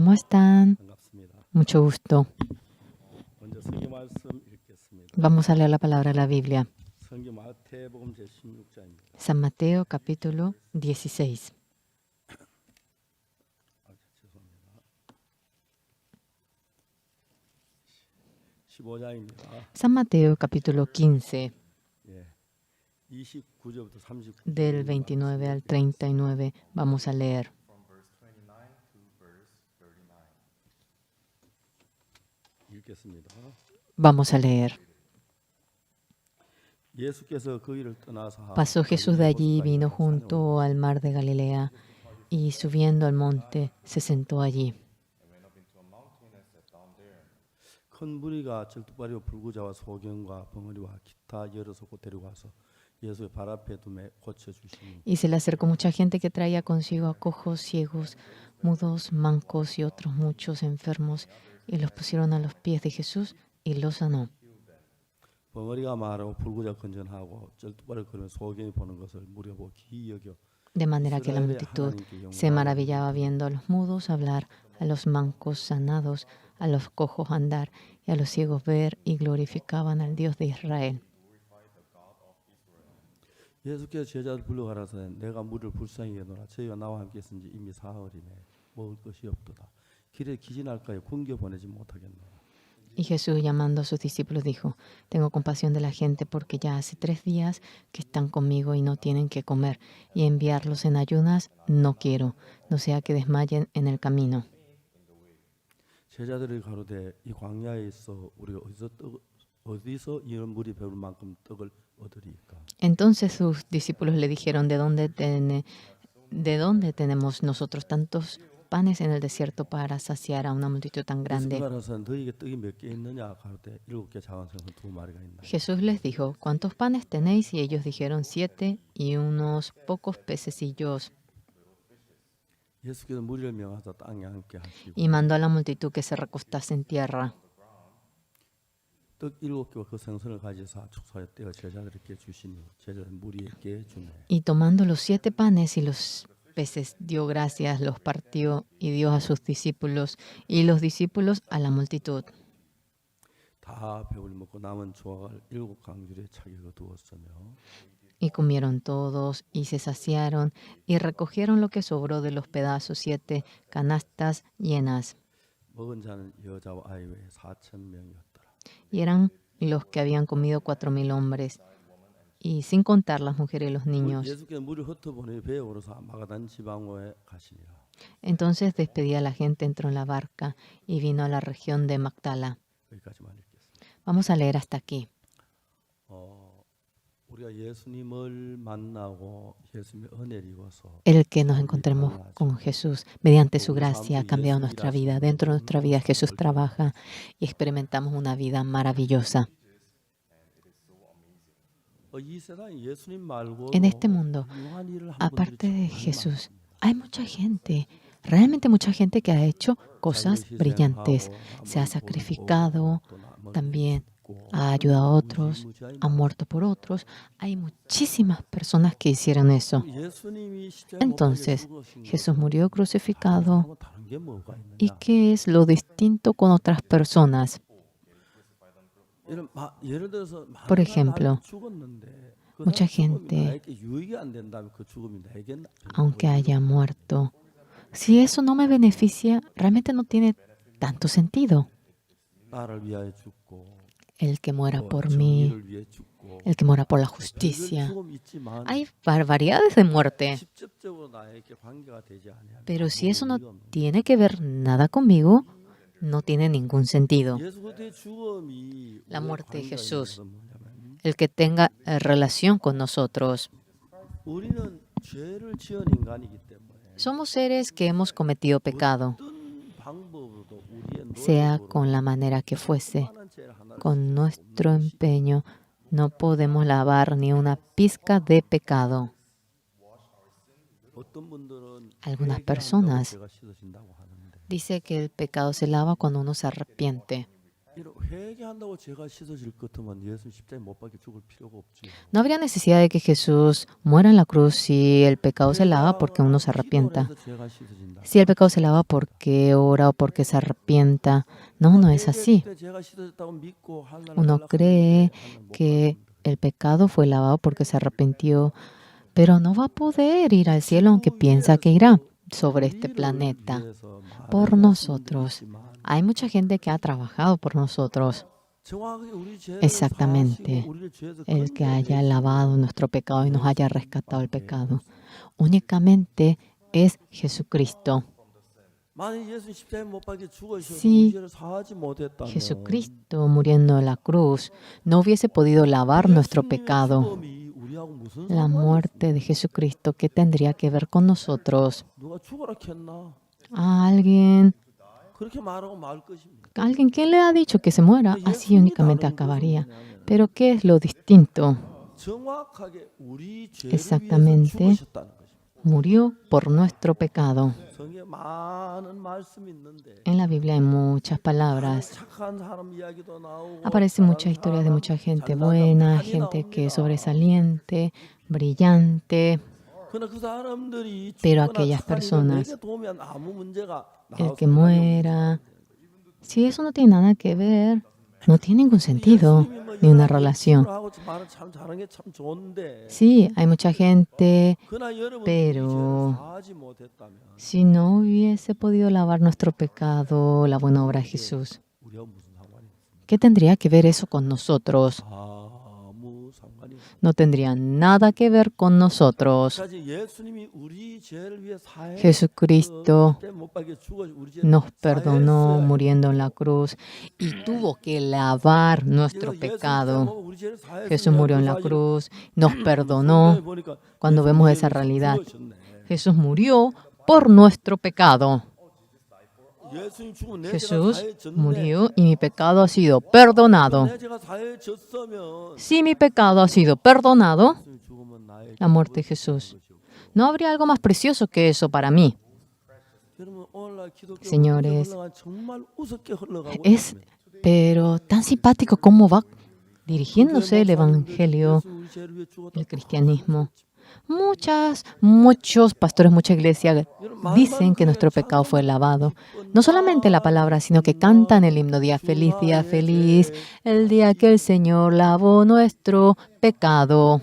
¿Cómo están? 반갑습니다. Mucho gusto. 먼저 성경 말씀 읽겠습니다. Vamos a leer la palabra de la Biblia. 성경 마태복음 제16장입니다. San Mateo, capítulo 16. 죄송합니다. 15장입니다. San Mateo, capítulo 15, 예. 29절부터 39절. del 29 al 39. Vamos a leer. 읽겠습니다. Vamos a leer. 예수께서 거기를 떠나서 Pasó Jesús de allí y vino junto al mar de Galilea, y subiendo al monte se sentó allí. 큰 무리가 절뚝발이와 불구자와 소경과 벙어리와 기타 여러 속고 데려가서 예수의 발 앞에 두매 고쳐 주시니 Y se le acercó mucha gente que traía consigo a cojos, ciegos, mudos, mancos y otros muchos enfermos, y los pusieron a los pies de Jesús y los sanó. 벙어리가 말하고 불구자 건전하고 절뚝발을 걸으면 소경이 보는 것을 무려 보고 기이 여겨 De manera que la multitud se maravillaba viendo a los mudos hablar, a los mancos sanados, a los cojos andar y a los ciegos ver, y glorificaban al Dios de Israel. 예수께서 제자들 불러가라사 내가 물을 불쌍히 여노라 저희가 나와 함께 있은지 이미 사흘이네 먹을 것이 없도다 길에 기진할까요 굶겨 보내지 못하겠노라. Y Jesús, llamando a sus discípulos, dijo: Tengo compasión de la gente, porque ya hace 3 días que están conmigo y no tienen que comer, y enviarlos en ayunas no quiero, no sea que desmayen en el camino. 제자들이 가로되 이 광야에 있어 우리가 어디서 이런 물이 배울 만큼 떡을 얻으리까. Entonces sus discípulos le dijeron: ¿De dónde tenemos nosotros tantos panes en el desierto para saciar a una multitud tan grande? 예수께서 너희에게 떡이 몇 개 있느냐 가로되 7개 작은 생선 2마리가 있나. Jesús les dijo: ¿Cuántos panes tenéis? Y ellos dijeron: 7 y unos pocos pececillos. 예수께서 무리를 명하사 땅에 앉게 하시고 Y mandó a la multitud que se recostase en tierra. 떡 7개와 그 생선을 가지사 축사하여 떼어 제자들에게 주시니 제자들은 무리에게 주네. Y tomando los 7 panes y los peces, dio gracias, los partió y dio a sus discípulos, y los discípulos a la multitud. 다 배불리 먹고 남은 조각을 7강줄에 차게 거두었으며 Y comieron todos y se saciaron, y recogieron lo que sobró de los pedazos, 7 canastas llenas. 먹은 자는 여자와 아이 외에 4,000명이었더라. Y eran los que habían comido 4,000 hombres, y sin contar las mujeres y los niños. 예수께서 물을 흩어보내 배에 오르사 마가단 지방호에 가시니라. Entonces despedía a la gente, entró en la barca y vino a la región de Magdala. 여기까지만 읽겠습니다. Vamos a leer hasta aquí. 우리가 예수님을 만나고 예수님의 은혜를 입어서 El que nos encontremos con Jesús mediante su gracia ha cambiado nuestra vida. Dentro de nuestra vida Jesús trabaja y experimentamos una vida maravillosa. 이 세상에 예수님 말고 En este mundo, 훌륭한 일을 한 aparte 분들이 de 정말 Jesús, 많습니다. hay mucha gente, realmente mucha gente que ha hecho cosas brillantes. Se ha sacrificado, también ha ayudado a otros, ha muerto por otros. Hay muchísimas personas que hicieron eso. 예수님이 십자가에 못 박혀 Entonces, 죽으신 Jesús 것은 murió crucificado. 하고 다른 게 뭐가 ¿Y 있느냐? qué es lo distinto con otras personas? 예를 들어서 Por 많은 ejemplo, 사람이 죽었는데 그 mucha 사람 죽음이 gente, 나에게 유익이 안 된다면 그 죽음이 나에게 aunque haya muerto, si eso no me beneficia, realmente no tiene tanto sentido. 나를 위하여 죽고 El que muera 또 por mí, 정의를 위해 죽고 el que muera por la 별별 justicia. 죽음이 있지만 Hay barbaridades de muerte, 직접적으로 나에게 관계가 되지 아니하면 pero si eso no 의미가 없는 tiene que ver nada conmigo, no tiene ningún sentido. 예수 그리스도의 죽음이 La 우리의 muerte de 관계가 있는 Jesús, 것은 뭐냐면 el que tenga relación con nosotros. 우리는 죄를 지은 인간이기 때문에 Somos seres que hemos cometido pecado, 어떤 방법으로도 우리의 sea 노력으로 con la manera que fuese. 수많은 죄를 하나를 Con 씻을 수 nuestro 없는 것이 empeño no podemos lavar ni una pizca de pecado. 어떤 분들은 Algunas 회개한다고 personas 죄가 씻어진다고 하는데 dice que el pecado se lava cuando uno se arrepiente. 회개한다고 죄가 씻어질 것 같으면 예수 십자가에 못 박혀 죽을 필요가 없지. No habría necesidad de que Jesús muera en la cruz si el pecado se lava porque uno se 기도를 arrepienta. 해서 죄가 씻어진다. Si el pecado se lava porque ora o porque se arrepienta. No, no es así. 회개할 때 죄가 씻어졌다고 믿고 하늘나라 Uno 갈라고 cree 하는데 하늘 못 que 가는 el pecado fue lavado porque se arrepintió, pero no va a poder ir al cielo aunque piensa que irá sobre este planeta por nosotros. Hay mucha gente que ha trabajado por nosotros. Exactamente. El que haya lavado nuestro pecado y nos haya rescatado el pecado. Únicamente es Jesucristo. Si Jesucristo muriendo en la cruz no hubiese podido lavar nuestro pecado, la muerte de Jesucristo, ¿qué tendría que ver con nosotros? Alguien, ¿quién le ha dicho que se muera? Así únicamente acabaría. Pero ¿qué es lo distinto? Exactamente, murió por nuestro pecado. En la Biblia hay muchas palabras. Aparecen muchas historias de mucha gente buena, gente que es sobresaliente, brillante. Pero aquellas personas, el que muera, si eso no tiene nada que ver, no tiene ningún sentido ni una relación. Sí, hay mucha gente, pero si no hubiese podido lavar nuestro pecado, la buena obra de Jesús, ¿qué tendría que ver eso con nosotros? No tendría nada que ver con nosotros. Jesucristo nos perdonó muriendo en la cruz y tuvo que lavar nuestro pecado. Jesús murió en la cruz, nos perdonó. Cuando vemos esa realidad, Jesús murió por nuestro pecado. Jesús murió y mi pecado ha sido perdonado. Si mi pecado ha sido perdonado, la muerte de Jesús, no habría algo más precioso que eso para mí. Señores, es pero tan simpático cómo va dirigiéndose el Evangelio, el cristianismo. Muchos pastores, mucha iglesia dicen que nuestro pecado fue lavado. No solamente la palabra, sino que cantan el himno día feliz, el día que el Señor lavó nuestro pecado.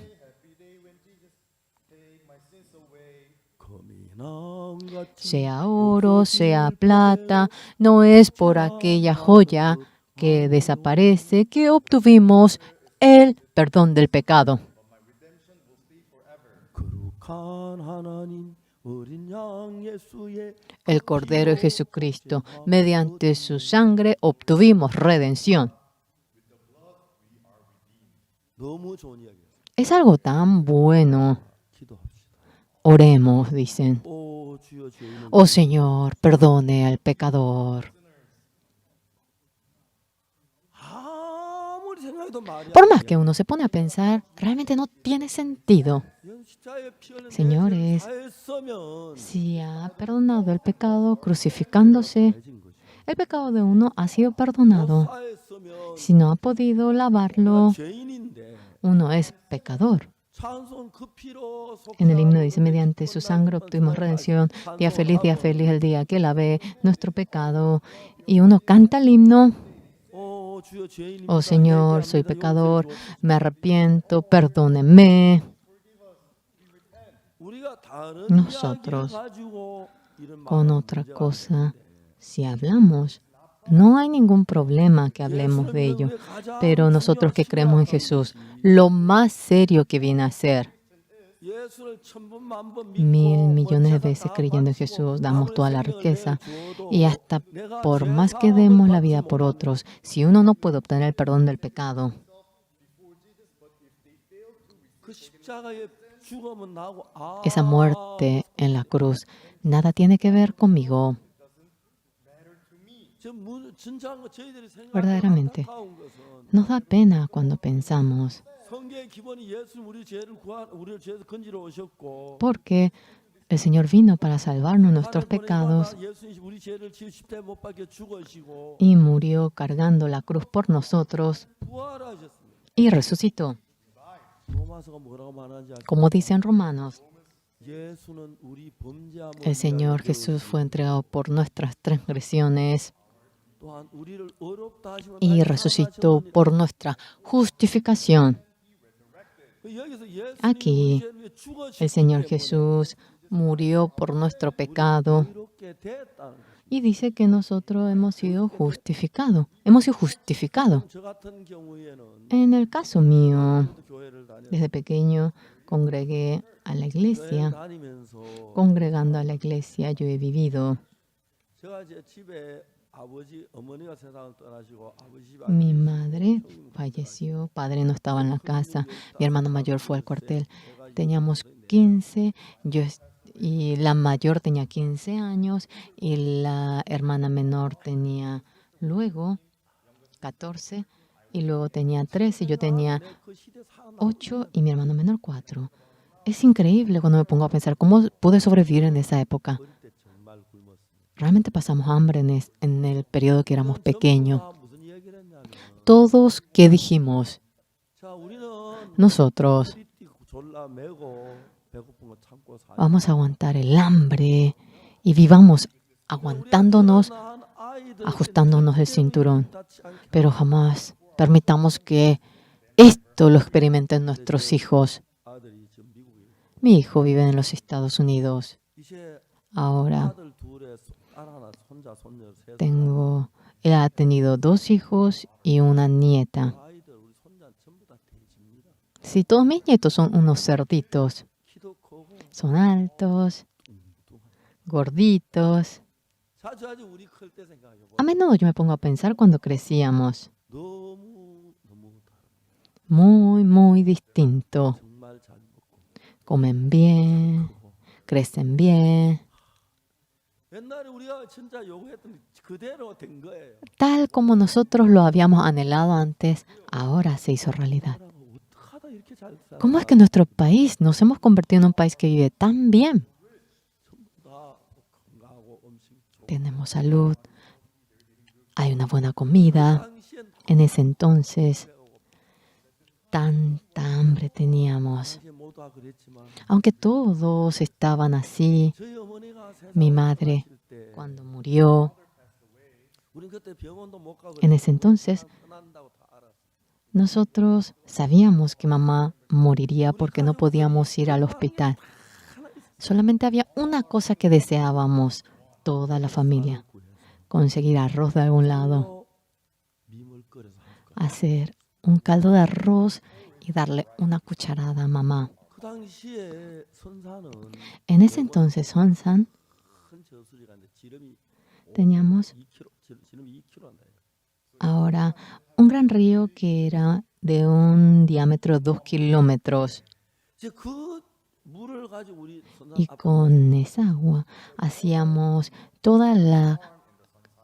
Sea oro, sea plata, no es por aquella joya que desaparece que obtuvimos el perdón del pecado. El Cordero de Jesucristo, mediante su sangre obtuvimos redención. Es algo tan bueno. Oremos, dicen. Oh Señor, perdone al pecador. Por más que uno se pone a pensar, realmente no tiene sentido. Señores, si ha perdonado el pecado crucificándose, el pecado de uno ha sido perdonado. Si no ha podido lavarlo, uno es pecador. En el himno dice, mediante su sangre obtuvimos redención. Día feliz, el día que lavé nuestro pecado. Y uno canta el himno. Oh Señor, soy pecador, me arrepiento, perdóneme. Nosotros, con otra cosa, si hablamos, no hay ningún problema que hablemos de ello. Pero nosotros que creemos en Jesús, lo más serio que viene a ser, 1.000 millones de veces creyendo en Jesús, damos toda la riqueza y hasta por más que demos la vida por otros, si uno no puede obtener el perdón del pecado, esa muerte en la cruz, nada tiene que ver conmigo. Verdaderamente, nos da pena cuando pensamos, porque El Señor vino para salvarnos nuestros pecados 예수님이 우리 죄를 지어 십자가에 못 박혀 죽으시고 y murió cargando la cruz por nosotros 부활하셨습니다. y resucitó. 로마서가 뭐라고 말하는지 아십니까? Como dicen Romanos, 예수는 우리 범죄함을 el Señor Jesús fue entregado por nuestras transgresiones 또한 우리를 어렵다 하시면 y resucitó por nuestra justificación. Aquí, el Señor Jesús murió por nuestro pecado y dice que nosotros hemos sido justificados. Hemos sido justificados. 저 같은 경우에는 En el caso mío, 교회를 다녀 desde pequeño congregué a la 교회 iglesia. 다니면서 Congregando a la iglesia yo he vivido. 제가 이제 집에 아버지 어머니가 세상을 떠나시고 아버지 집에 Mi madre falleció, padre no estaba en la casa, mi hermano mayor fue al cuartel. Teníamos 15, y la mayor tenía 15 años y la hermana menor tenía luego 14 y luego tenía 13, yo tenía 8 y mi hermano menor 4. Es increíble cuando me pongo a pensar cómo pude sobrevivir en esa época. 어릴 때 정말 굶었습니다. Realmente pasamos hambre en el periodo que éramos pequeños. 전부 다 무슨 얘기를 했냐면 Todos, ¿qué dijimos? 자 우리는 Nosotros 허리 뛰고 졸라 매고 배고픈 거 참고 살. vamos a aguantar el hambre y vivamos aguantándonos, ajustándonos el cinturón. Pero jamás permitamos que esto lo experimenten nuestros hijos. 아들이 지금 미국에 Mi hijo vive en los Estados Unidos. 이제 Ahora 아들 둘에 딸 하나 손자 손녀 셋 él ha tenido 2 hijos y una nieta. 아이들 우리 손자 전부 다 돼지입니다. Si todos mis nietos son unos cerditos, 키도 크고 son altos, gorditos. 자주 우리 클 때 생각해 봐. A menudo yo me pongo a pensar cuando crecíamos. 너무 다르. Muy, muy distinto. 정말 잘 먹고. Comen bien, crecen bien. 옛날에 우리가 진짜 요구했던 그대로 된 거예요. Tal como nosotros lo habíamos anhelado antes, ahora se hizo realidad. 어떡하다 이렇게 잘 살아. ¿Cómo es que nuestro país nos hemos convertido en un país que vive tan bien? 다 건강하고 음식 좋고. Tenemos salud, hay una buena comida. 당시엔 En ese entonces, tanta hambre teníamos. 당시에 모두 다 그랬지만 Aunque todos estaban así, 저희 어머니가 세상을 mi madre, 떠나실 때 cuando murió, 우린 그때 병원도 못 가고 en ese entonces, 떠난다고 다 알았어. nosotros sabíamos que mamá moriría porque no podíamos ir al hospital. Solamente había una cosa que deseábamos, toda la familia, conseguir arroz de algún lado, 민물 끓여서 할 거야. hacer un caldo de arroz y darle una cucharada a mamá. 그 당시에 선사는 En ese entonces, Sonsan, 큰 저수지가 있는데 지름이 teníamos 2km, 지름이 2km 한다. ahora un gran río que era de un diámetro de 2 kilómetros. 이제 그 물을 가지고 우리 선사 Y con esa agua hacíamos toda la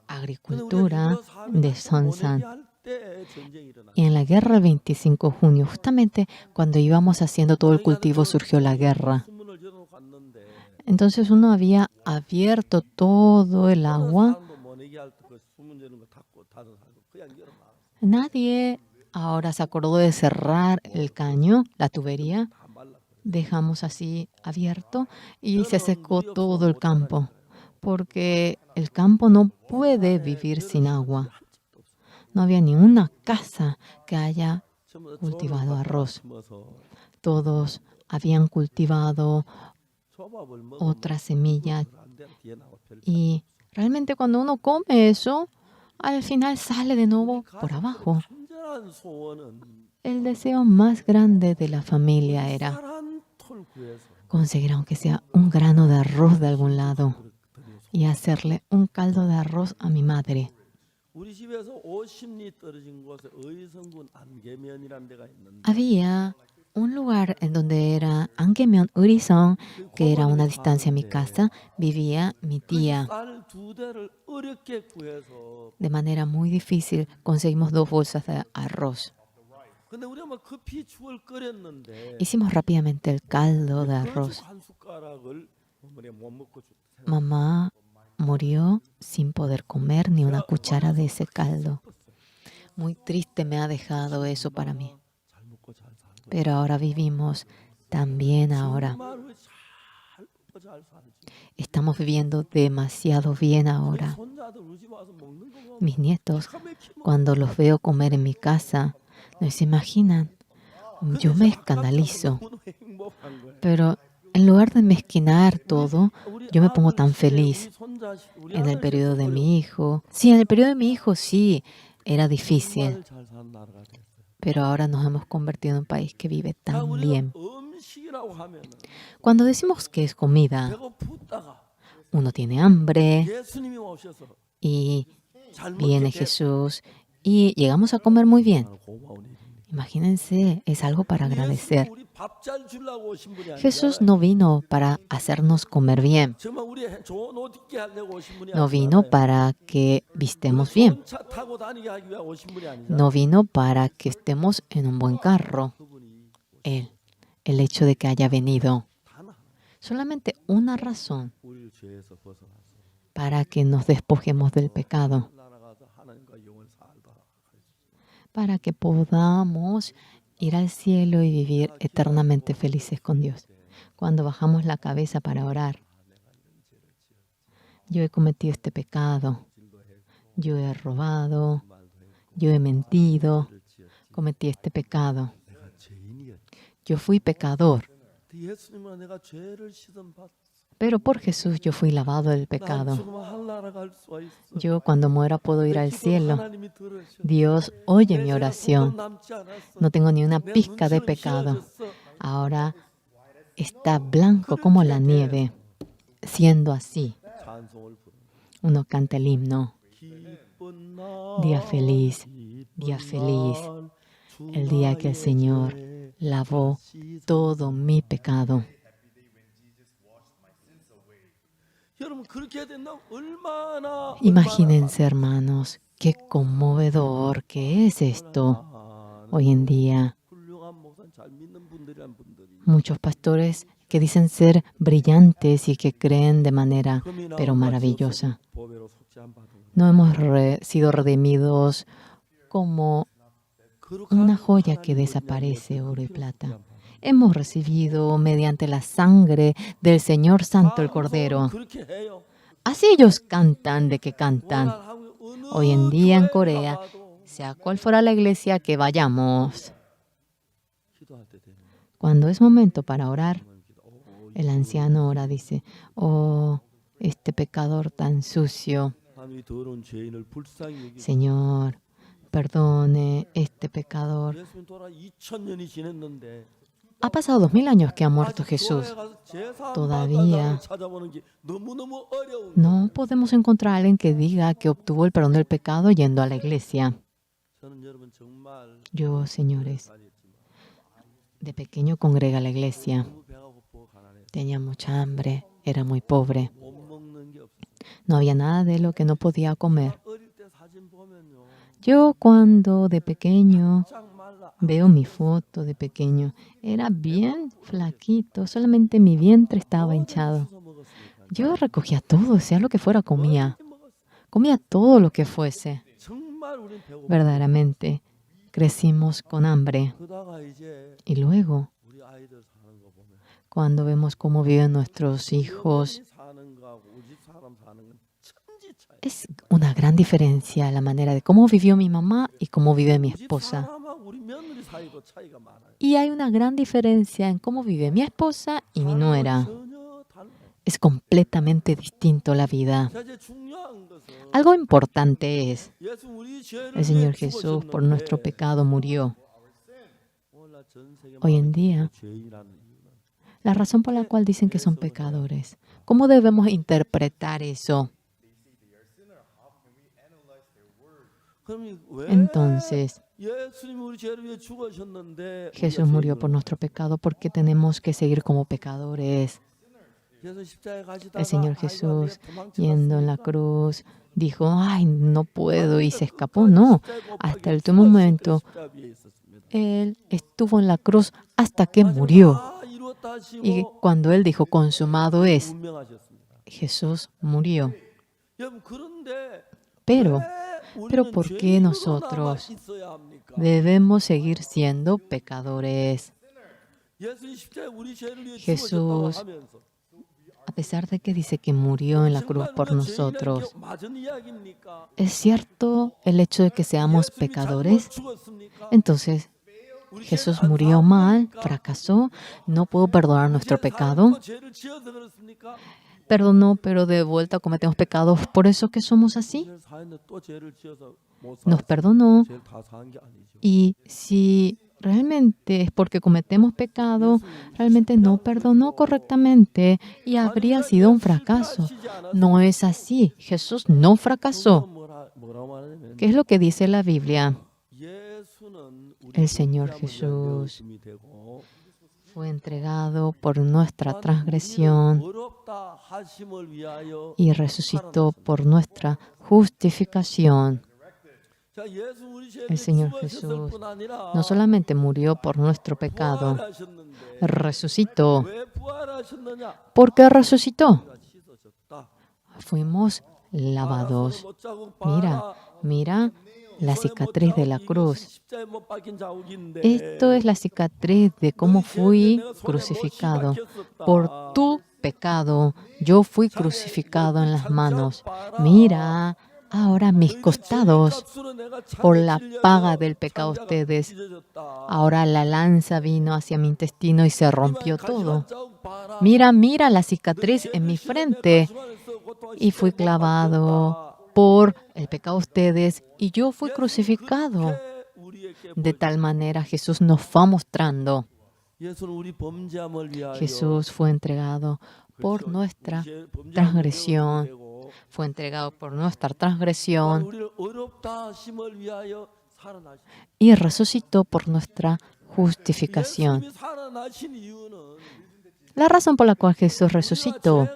agricultura de Sonsan. 때 전쟁이 일어나. Y en la guerra del 25 de junio, justamente cuando íbamos haciendo todo el cultivo, surgió la guerra. 수문을 열어놓고 갔는데 Entonces uno había abierto todo el agua. 사람도 못 내게 할 때 그 수문 여는 거 닫고 닫은 사람도 그냥 열어놔. Nadie ahora se acordó de cerrar el caño, la tubería. 다 말라. Dejamos así abierto y se secó todo el campo, porque el campo no puede vivir sin agua. No había ni una casa que haya 전부 다 cultivado arroz. 심어서 Todos habían cultivado 초밥을 먹으면 otra semilla 안 되는 뒤에 나와 별. y realmente cuando uno come eso, al final sale de nuevo por abajo. 간절한 소원은 El deseo más grande de la familia era 쌀한 톨 구해서 conseguir aunque sea un grano de arroz de algún lado y hacerle un caldo de arroz a mi madre. 우리 집에서 50리 떨어진 곳에 의성군 안개면이라는 데가 있는데 Había un lugar en donde era Angemyeon Urison, que era a una distancia de mi casa, vivía mi tía. 쌀 2대를 어렵게 구해서 De manera muy difícil conseguimos 2 bolsas de arroz. 근데 우리가 막 급히 죽을 끓였는데 Hicimos rápidamente el caldo de arroz 한 숟가락을 Mamá murió sin poder comer ni una cuchara de ese caldo. Muy triste me ha dejado eso para mí. 잘 먹고 잘 살고 Pero ahora vivimos también ahora. 정말 왜 잘 먹고 잘 살지? Estamos viviendo demasiado bien 우리 ahora. 손자들 우리 집 와서 먹는 거 보면 Mis nietos, 기가 막히면 cuando los veo comer en mi casa, no se imaginan. Yo me escandalizo. 너무너무 행복한 거예요. Pero en lugar de mezquinar todo, 우리 yo me pongo tan 아들 시대에 feliz. 우리 손자 시- 우리 En el 아들 periodo de 시대에 mi hijo. Sí, en el periodo de mi hijo sí, era difícil. 정말 잘 사는 나라가 됐어요. Pero ahora nos hemos convertido en un país que vive 자, tan 우리가 bien. 음식이라고 하면은 Cuando decimos que es comida, 배고프다가 uno tiene hambre 예수님이 오셔서 y 잘 viene 먹게 되- Jesús y llegamos a comer muy bien. 정말 고마운 일입니다. Imagínense, es algo para agradecer. 예수님은 우리 밥 잘 주려고 오신 분이 Jesús 아니라 no vino para hacernos comer bien, 정말 우리 좋은 옷 입게 하려고 오신 분이 no vino 아니잖아요. para que vistemos bien, 좋은 차 타고 다니게 하기 위해 오신 분이 아니잖아요. no vino para que estemos en un buen carro. 그분이 El hecho de que haya venido, 단 하나 solamente una razón 우리를 죄에서 벗어나서 para que nos despojemos del pecado, 나라가서 하나님과 영을 살다 para que podamos ir al cielo y vivir eternamente felices con Dios. Cuando bajamos la cabeza para orar, yo he cometido este pecado, yo he robado, yo he mentido, cometí este pecado, 내가 죄인이었지. yo fui pecador, 예수님은 내가 죄를 씻음 받. pero por Jesús yo fui lavado del 난 pecado. 지금 하늘나라 갈 수가 있어. Yo cuando muera puedo ir 내 al 기도를 cielo. 하나님이 들으셔. Dios oye 내 mi 죄가 oración. 조금 남지 않았어. No tengo ni una 내 pizca de 눈치는 pecado. 길어졌어. Ahora está blanco como la nieve. Siendo así, 찬송을 부르는 uno canta el himno. 기쁜 날, Día feliz, 기쁜 día feliz, 날, el día que el Señor 주나의 lavó 씻어. todo mi pecado. 여러분 그렇게 된다 얼마나 Imagínense, hermanos, qué conmovedor que es esto hoy en día. 훌륭한 목사 잘 믿는 분들이란 분들이 Muchos pastores que dicen ser brillantes y que creen de manera pero maravillosa. 보배로 속죄함 받은 거. No hemos sido redimidos como una joya que desaparece, oro y plata. Hemos recibido mediante la sangre del Señor Santo el Cordero. 그렇게 해요. Así ellos cantan de que cantan. 오늘 한국 어느 Hoy en día en 교회에 Corea, 가봐도 sea cual fuera la iglesia que vayamos, 기도할 때 되는 거예요. cuando es momento para orar, 기도. el anciano ora, dice, oh, este pecador tan sucio, 하나님이 더러운 죄인을 불쌍히 여기고 Señor, perdone este pecador. 예수님 돌아 2000년이 지났는데 Ha pasado 2000 años que ha muerto 아직 Jesús. 교회에 가서 제사함 Todavía 받은 사람을 찾아보는 게 너무너무 어려운 no podemos encontrar a alguien que diga que obtuvo el perdón del pecado yendo a la iglesia. 저는 여러분 정말 Yo, señores, 다녔지만 de pequeño congregué a la iglesia. 너무 배가 고프고 가난해 Tenía mucha hambre, era muy pobre. 못 먹는 게 없어. No había nada de lo que no podía comer. 어릴 때 사진 보면요. Yo cuando de pequeño 쫙 말라. veo mi foto de pequeño, era bien flaquito, solamente mi vientre estaba hinchado. 주워 먹었으니까. Yo recogía todo, sea lo que fuera, comía. 많이 먹었어. Comía todo lo que fuese. 정말 우린 배고파. Verdaderamente, crecimos con hambre. 그러다가 이제 Y luego, 우리 아이들 사는 거 보면 cuando vemos cómo viven nuestros hijos, 어머니 사는 거하고 우리 집 사람 사는 건 천지 차이. es una gran diferencia la manera de cómo vivió mi mamá y cómo vive mi 우리 집 esposa. 사람하고 우리 며느리 사이도 차이가 많아요. Y hay una gran diferencia en cómo vive mi esposa y mi 사는 건 nuera. 전혀 달라요. Es completamente distinto la vida. 자, 이제 중요한 것은 Algo importante es, 예수 우리 죄를 el Señor 위해 Jesús por 죽으셨는데 nuestro pecado murió. 오늘날 전 세계 Hoy en 많은 día, 죄인이라는 이유는 la razón por la cual dicen que son pecadores. ¿Cómo debemos interpretar eso? 그럼 왜 Entonces, 예수님이 우리 죄를 위해 죽으셨는데 Jesús murió por nuestro pecado porque tenemos que seguir como pecadores. 그래서 십자가에 가시다가 El Señor 아이고, Jesús, 내가 yendo en la 도망쳐갔으니까 cruz, dijo, ay, no puedo, y se escapó. No, hasta el último momento, Él estuvo en la cruz hasta que murió. 이루었다 Y cuando Él dijo, consumado es, 운명하셨습니다. Jesús murió. 여러분 그런데 Pero, 왜 pero 우리는 ¿por qué 죄인으로 남아 nosotros 있어야 합니까? debemos seguir siendo pecadores? 예수님 십자가에 우리 죄를 위해 죽으셨다고 Jesús, 하면서 a pesar de que dice que murió en la cruz 정말 por 우리가 죄인에게 nosotros, 맞은 이야기입니까? ¿es cierto el hecho de que seamos 예수님이 잘못 pecadores? 죽었습니까? Entonces, 우리 죄를 Jesús 안 murió mal, 사합니까? fracasó, no pudo perdonar nuestro 이제 pecado. 살고 죄를 지어서 그렇습니까? Perdonó, pero de vuelta cometemos pecados. ¿Por eso que somos así? 죄를 사했는데 또 죄를 지어서 못 Nos 살았으면 perdonó. 죄를 다 사한 게 아니죠. Y si realmente es porque cometemos pecado, realmente no perdonó correctamente y habría sido un fracaso. No es así. Jesús no fracasó. 뭐라고 말하냐면 ¿Qué es lo que dice la Biblia? 예수는 우리 El Señor 범죄함을 Jesús 위하여 되고 fue entregado por nuestra 또한 transgresión 우리를 어렵다 하심을 위하여 y resucitó por nuestra justificación. 자, 예수 우리 죄를 El Señor 죽으셨을 Jesús 뿐 아니라 no solamente murió por nuestro pecado, 부활하셨는데 resucitó. 왜 부활하셨느냐? ¿Por qué resucitó? 우리가 씻어졌다. Fuimos lavados. 손에 못자국 Mira, 봐라. mira la 손에 cicatriz de la 못자국, cruz. 이것이 십자가에 못 박힌 자국인데 Esto es la cicatriz de cómo fui crucificado. Por tu pecado, yo fui crucificado en las manos. Mira ahora mis costados. Por la paga del pecado ustedes. Ahora la lanza vino hacia mi intestino y se rompió todo. Mira, mira la cicatriz en mi frente. Y fui clavado por el pecado de ustedes y yo fui crucificado. De tal manera Jesús nos va mostrando. Jesús fue entregado por nuestra transgresión. Fue entregado por nuestra transgresión y resucitó por nuestra justificación. La razón por la cual Jesús resucitó,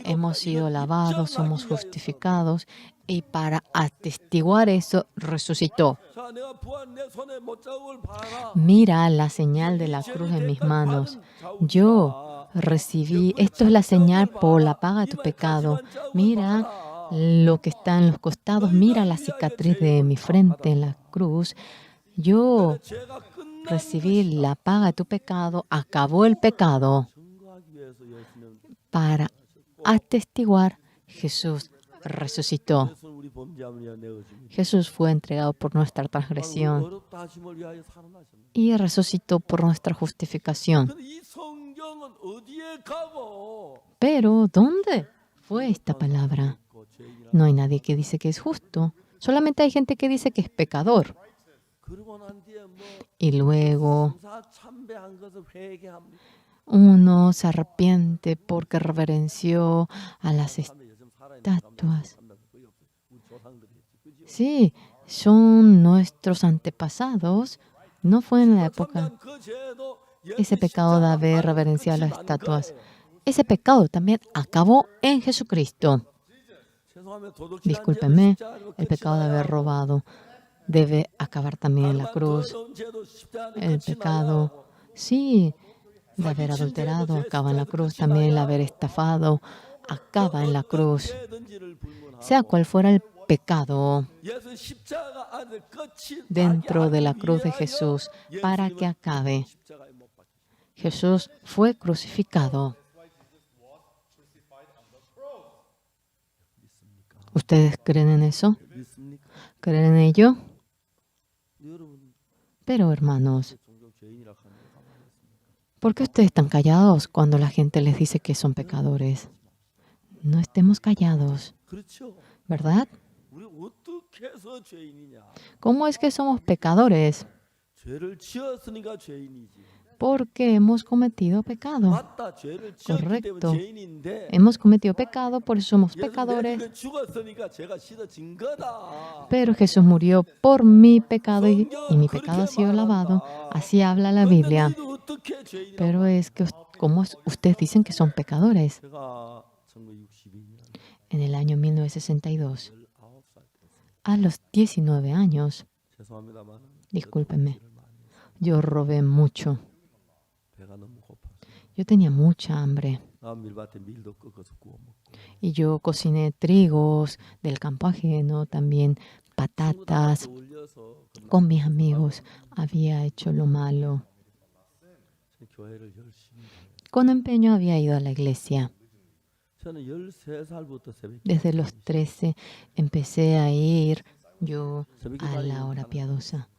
hemos sido lavados, somos justificados, y para atestiguar eso, resucitó. Mira la señal de la cruz en mis manos. Yo recibí, esto es la señal por la paga de tu pecado. Mira lo que está en los costados, mira la cicatriz de mi frente en la cruz. Yo recibí la paga de tu pecado, acabó el pecado. Para atestiguar, Jesús resucitó. Jesús fue entregado por nuestra transgresión y resucitó por nuestra justificación. Pero, ¿dónde fue esta palabra? No hay nadie que dice que es justo. Solamente hay gente que dice que es pecador. Y luego uno se arrepiente porque reverenció a las estatuas. Sí, son nuestros antepasados. No fue en la época ese pecado de haber reverenciado a las estatuas. Ese pecado también acabó en Jesucristo. Discúlpeme, el pecado de haber robado debe acabar también en la cruz. El pecado, sí, de haber adulterado acaba en la cruz. También el haber estafado acaba en la cruz. Sea cual fuera el pecado dentro de la cruz de Jesús, para que acabe. Jesús fue crucificado. ¿Ustedes creen en eso? ¿Creen en ello? Pero, hermanos, ¿por qué ustedes están callados cuando la gente les dice que son pecadores? No estemos callados, ¿verdad? ¿Cómo es que somos pecadores? Porque hemos cometido pecado. Correcto. Hemos cometido pecado, por eso somos pecadores. Pero Jesús murió por mi pecado y mi pecado ha sido lavado. Así habla la Biblia. Pero es que, ¿cómo ustedes dicen que son pecadores? En el año 1962, a los 19 años, discúlpenme, yo robé mucho. 배가 너무 고파서 Yo tenía mucha hambre 나 밀밭에 밀도 꺾어서 구워 먹고 y yo cociné trigos del campo ajeno, también 친구 다 같이 patatas. 어울려서 그 Con mis 나쁜 짓을 amigos 막았는데 había hecho lo malo. 교회를 열심히 다녀요. Con empeño había ido a la iglesia. 저는 13살부터 새벽 Desde los 13 empecé a ir yo 새벽 a la 기다리는 hora 하나님 piadosa.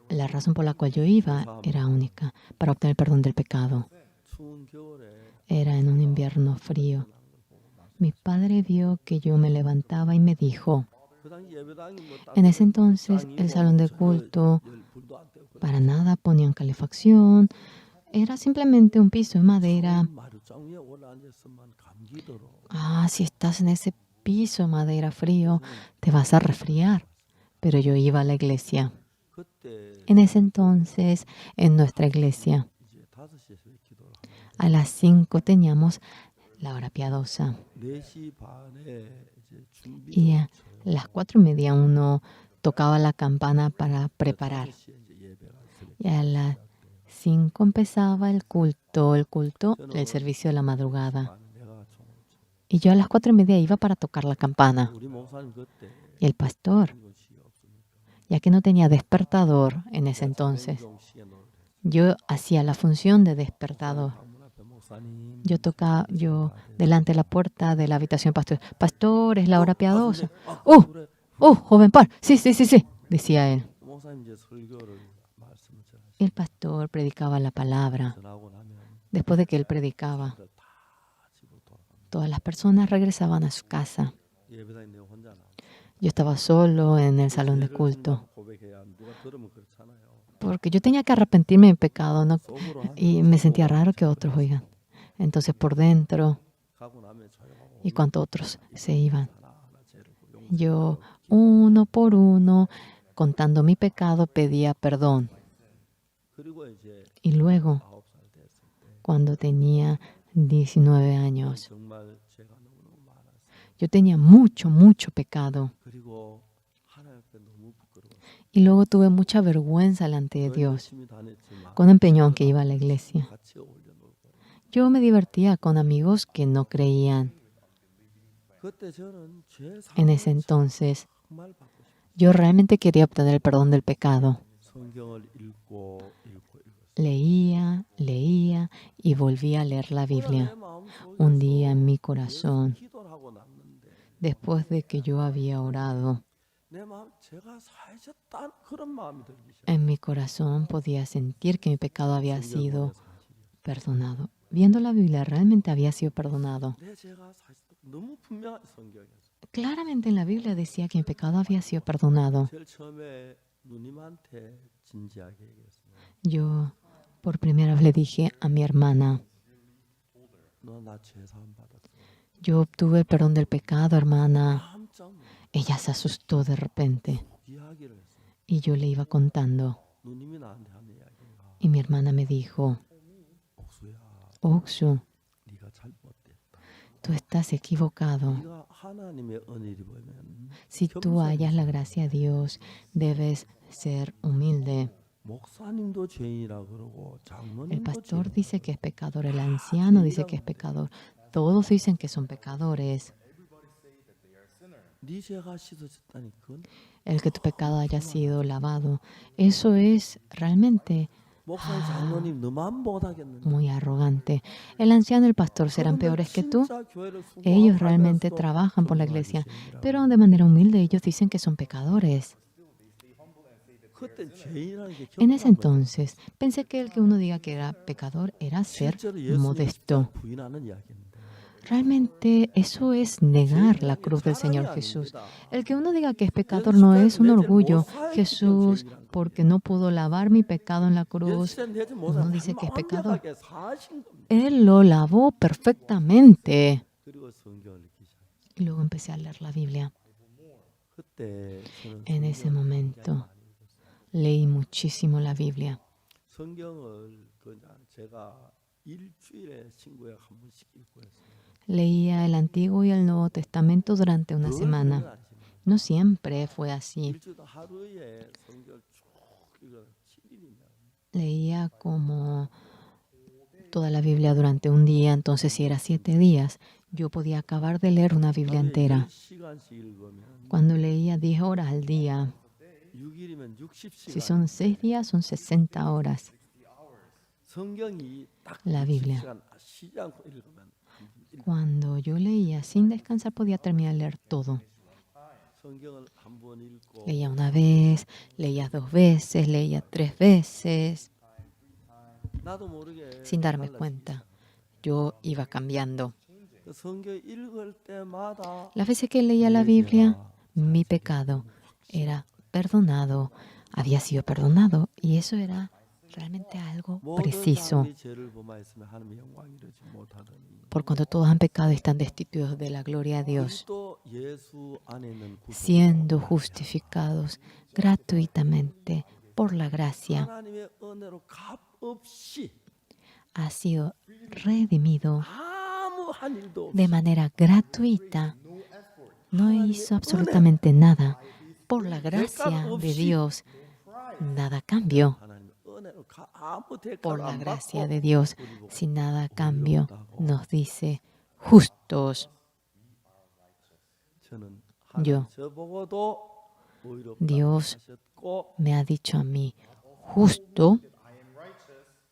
La razón por la cual yo iba era única, para obtener el perdón del pecado. 추운 겨울에 Era en un invierno frío. Mi padre vio que yo me levantaba y me dijo, 그 당시 예배당이 뭐 en ese 다른 entonces 땅이 el 뭐 salón de 전혀 culto 불도 안 떼고 para nada ponían calefacción, era simplemente un piso de madera. 마루짱 위에 올라앉았으면 감기 들어. Ah, si estás en ese piso de madera frío, te vas a resfriar. Pero yo iba a la iglesia. 그때 En ese entonces, en nuestra iglesia, 이제 5시에 새벽 기도를 하면 a las 5 teníamos la hora piadosa. 4시 반에 이제 준비 Y a las 4:30 uno tocaba la campana para preparar. 5시에 이제 예배가 새벽 Y a las 5 empezaba el el servicio de la madrugada. 반에 내가 총을 Y yo a las 4:30 iba para tocar la campana. 우리 목사님 그때 Y el pastor, 이것이 없으니까 ya que no tenía despertador en ese entonces, 종 시에 노래 yo hacía la función de despertador. 방문 앞에 목사님 Yo tocaba, yo delante de la puerta de la habitación pastor. Pastor, es la hora piadosa. ¡Oh! 그래 ¡Oh, joven par! Sí, sí, sí, sí, decía él. 목사님 이제 설교를 말씀을 El pastor predicaba la palabra. 전하고 나면 Después de que él predicaba, 다 집으로 돌아갑니다. todas las personas regresaban a su casa. 예배당에 내가 혼자 나. Yo estaba solo en el salón de culto, 고백해야 누가 들으면 그렇잖아요. porque yo tenía que arrepentirme de mi pecado, ¿no? 속으로 한 Y me sentía raro que otros oigan. Entonces por dentro, 가고 나면 조용하고 y cuando otros se iban, 하나하나 재르고 용. yo uno por uno, contando mi pecado, pedía perdón. 그리고 이제 Y luego, 9살 됐을 때 cuando tenía 19 años, 정말 죄가 너무너무 많았어요. yo tenía mucho, mucho pecado. 그리고 하나님 앞에 너무 부끄러웠어요. Y luego tuve mucha vergüenza delante de Dios. 열심히 다녔지만 Con empeñón que iba a la iglesia. 같이 어울려 놀고. Yo me divertía con amigos que no creían. 그때 저는 죄 En ese 사함을 entonces, 정말 받고 싶어요. yo realmente quería obtener el perdón del pecado. 성경을 읽고 읽었어요. Leía, leía y volvía a leer la Biblia. 내 마음속에서 Un día en mi 예수 corazón, 기도를 하고 났는데 después de que yo había orado, 내 마음 제가 사해졌다는 그런 마음이 들기 시작해요. en mi corazón podía sentir que mi pecado había sido 성경을 사실이에요. perdonado. Viendo la Biblia, realmente había sido perdonado. 내 죄가 사해졌다. 너무 분명한 성경이었어요. Claramente en la Biblia decía que mi pecado había sido perdonado. 제일 처음에 누님한테 진지하게 얘기했어요. Yo por primera vez le dije a mi hermana, 너 나 죄 사함 받았어. yo obtuve el perdón del pecado, hermana. 깜짝 놀랐어요. Ella se asustó de repente 이야기를 했어요. y yo le iba contando. 누님이 나한테 하는 이야기가 Y mi hermana me dijo, 옥수야, Oksu, 네가 잘못됐다. tú estás equivocado. 네가 하나님의 은혜를 보면 Si tú hallas la gracia de Dios, debes ser humilde. 목사님도 죄인이라 그러고 El 장로님도 pastor 죄인. dice que es pecador, el anciano dice que es pecador. Todos dicen que son pecadores. 네 죄가 씻어졌다니 그건 El que tu pecado haya sido lavado, eso es realmente 목사님 장로님 너만 못하겠는데. muy arrogante. El anciano y el pastor serán 그분들 peores que tú. 진짜 교회를 Ellos realmente 수고하면서 trabajan por la iglesia, 죄인이라고. pero de manera humilde ellos dicen que son pecadores. 그때 죄인이라는 게 En ese 격한 거예요. entonces pensé que el que uno diga que era pecador era ser 실제로 예수님 modesto. 십자가 부인하는 이야기인데. Realmente eso es negar la cruz del Señor Jesús. El que uno diga que es pecador no es un orgullo. Jesús, porque no pudo lavar mi pecado en la cruz, uno dice que es pecador. Él lo lavó perfectamente. Y luego empecé a leer la Biblia. En ese momento leí muchísimo la Biblia. 성경을 제가 일주일에 친구에 한 번씩 읽고 했어요. Leía el Antiguo y el Nuevo Testamento durante una 늘 semana. 그건 아니지만 No siempre fue así. 일주일 하루에 성경 쭉 읽어 7일이면 Leía como toda la Biblia durante un día, entonces si era 7 días, yo podía acabar de leer una Biblia 하루에 entera. 10시간씩 읽으면 Cuando leía 10 horas al día, 6일이면 si 60시간. son 6 días, son 60 horas 성경이 딱 la Biblia. 60시간 쉬지 않고 읽으면 Cuando yo leía sin descansar, podía terminar de leer todo. 성경을 한 번 읽고 Leía una vez, leía 2 veces, leía 3 veces, 나도 모르게 sin darme 달라지기 cuenta. Yo iba cambiando. 시작해요. 성경 읽을 때마다 Las veces que leía la Biblia, mi pecado era perdonado, había sido perdonado, y eso era realmente algo 모든 preciso. 사람이 죄를 범하였으면 하나님의 영광이 이르지 못하더니 Por cuanto todos han pecado y están destituidos de la gloria de Dios, 그리스도 예수 안에 있는 구속 siendo justificados gratuitamente por la gracia, 하나님의 은혜로 값없이 ha sido redimido 아무 한 일도 없이 de manera gratuita. No hizo absolutamente nada. Por la gracia de Dios, nada cambió. 하나님의 은혜로 아무 Por 대가를 la 안 gracia 받고 de Dios, 우리 보고 sin nada cambio, nos dice justos. 저는 Yo. 하나님 저보고도 의롭다 Dios 하셨고 me ha dicho a mí, justo,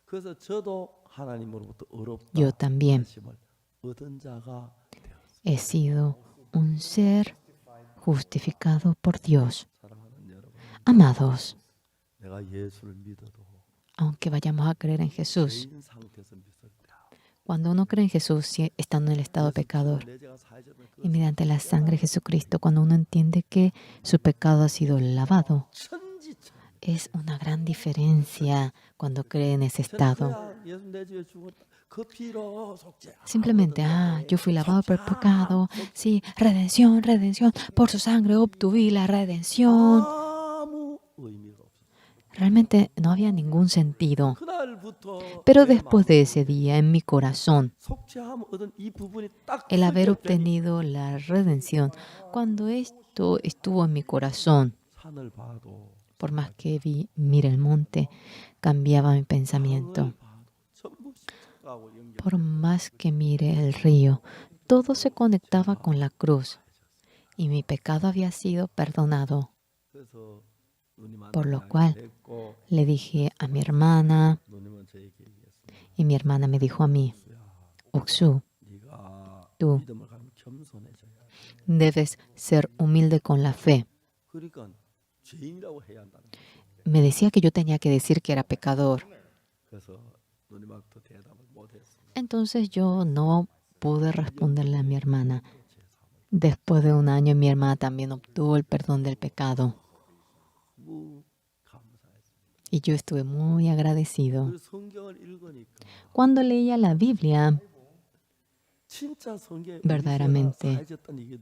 그래서 저도 하나님으로부터 의롭다 yo también 하심을 얻은 자가 되었습니다. he sido un ser justificado por Dios. 사랑하는 여러분, Amados, 내가 예수를 믿어도 aunque vayamos a creer en Jesús, 죄인 상태에서 믿을 때 cuando uno cree en Jesús, estando en el estado pecador, 내 죄가 사해졌던 y mediante la sangre de Jesucristo, cuando uno entiende que su pecado ha sido lavado, 천지천 es una gran diferencia cuando cree en ese estado. 그야 예수 내 죄에 죽었다 그 피로 속죄 Simplemente, yo fui lavado por el pecado. Sí, redención, redención. Por su sangre obtuve la redención. 아무 의미가 없어. Realmente no había ningún sentido. 그날부터 Pero 내 después 마음속에 de ese día, en mi corazón, 속죄함 얻은 이 부분이 딱 el haber 슬쩍 obtenido la redención, cuando esto estuvo en mi corazón, 산을 봐도 por más que mire el monte, cambiaba mi pensamiento. 강을 봐도 전부 십자가하고 연결. Por más que mire el río, todo se conectaba con la cruz. Y mi pecado había sido perdonado. 그래서 누님한테 Por lo cual, 했고 le dije a mi hermana, 누님은 저에게 얘기했습니다. y mi hermana me dijo a mí, Oksu, 네가 tú 믿음을 가지면 겸손해져야 돼. debes ser humilde con la fe. 그러니까 죄인이라고 해야 한다는 거예요. Me decía que yo tenía que decir que era pecador. 그래서 누님한테 대답을 못했습니다. Entonces yo no pude responderle a mi hermana. Después de un año, mi hermana también obtuvo el perdón del pecado. 너무 감사했습니다. Y yo estuve muy agradecido. 그 성경을 읽으니까 Cuando leía la Biblia, 진짜 성경에 verdaderamente, 사해졌던 이게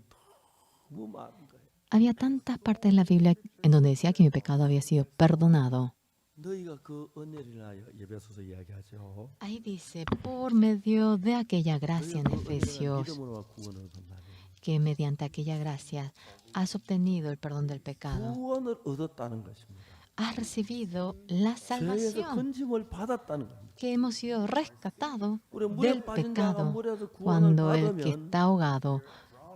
너무 많은 거예요. había tantas partes de la Biblia en donde decía que mi pecado había sido perdonado. 너희가 그 은혜를 인하여 예배소서 이야기하죠. Ahí dice, por medio de aquella gracia en 너희가 그 은혜를 Efesios, 믿음으로 구원을 얻었나니 que mediante aquella gracia has obtenido el perdón del pecado. 구원을 얻었다는 것입니다. Has recibido la 죄에서 salvación, 건짐을 받았다는 겁니다. que hemos sido rescatados 우리 물에 del 빠진 자가 pecado. 물에서 구원을 Cuando el que 받으면 está ahogado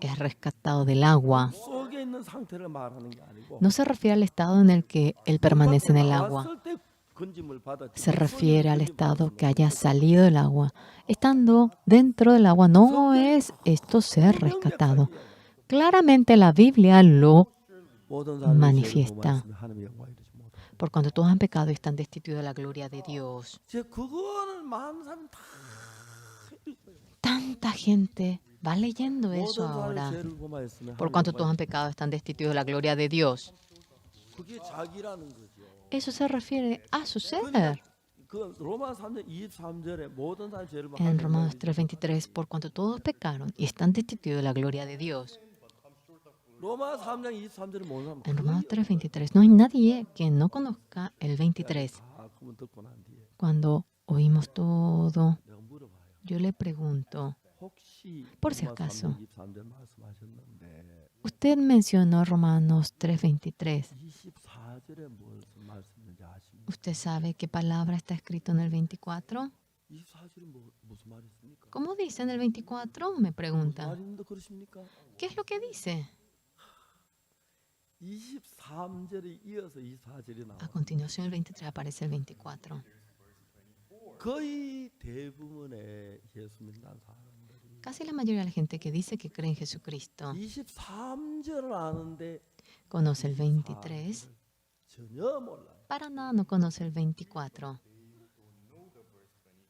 es rescatado del agua, 속에 있는 상태를 말하는 게 아니고 no se refiere al estado en el que él permanece en el agua. 나왔을 때 건짐을 받았지. Se 물 refiere 속에서 al 건짐 estado 받았으면 que haya salido del agua. Estando dentro del agua no es esto ser rescatado. Claramente la Biblia lo 모든 사람이 manifiesta. 죄를 범하였으면 하나님의 영광이 이르지 못하고. por cuanto todos han pecado y están destituidos de la gloria de Dios. 이제 그거는 많은 사람이 다 Tanta gente va leyendo 모든 eso 사람이 ahora. 죄를 범하였으면 Por 하나님의 cuanto todos 영광이 han pecado están destituidos de la gloria de Dios. 그게 자기라는 거죠. Eso se refiere a su ser. 그 로마 3장 23절에 모든 사람이 죄를 En 범하였으면 Romanos 3:23, por cuanto todos pecaron y están destituidos de la gloria de Dios. 로마 3장 23절에 모든 사람 En Romanos 3:23, no hay nadie que no conozca el 23. 다 그분 듣고 난 뒤에 Cuando oímos todo, 내가 물어봐요. yo le pregunto, 혹시 Por si 로마 acaso. 3장 23절 말씀하셨는데 usted mencionó Romanos 3:23. 24절에 무슨 말씀인지 아십니까? ¿Usted sabe qué palabra está escrito en el 24? 24 24절이 무슨 말이 있습니까? ¿Cómo dice en el 24? Me 무슨 pregunta. 말인데 그러십니까? ¿Qué es lo que dice? 23절에 이어서 24절이 A 나와. continuación, el 23 aparece el 24. 거의 대부분의 예수 믿는 사람들이 Casi la mayoría de la gente que dice que cree en Jesucristo 23절을 아는데 conoce el 23, 전혀 몰라요. para nada no conoce el 24.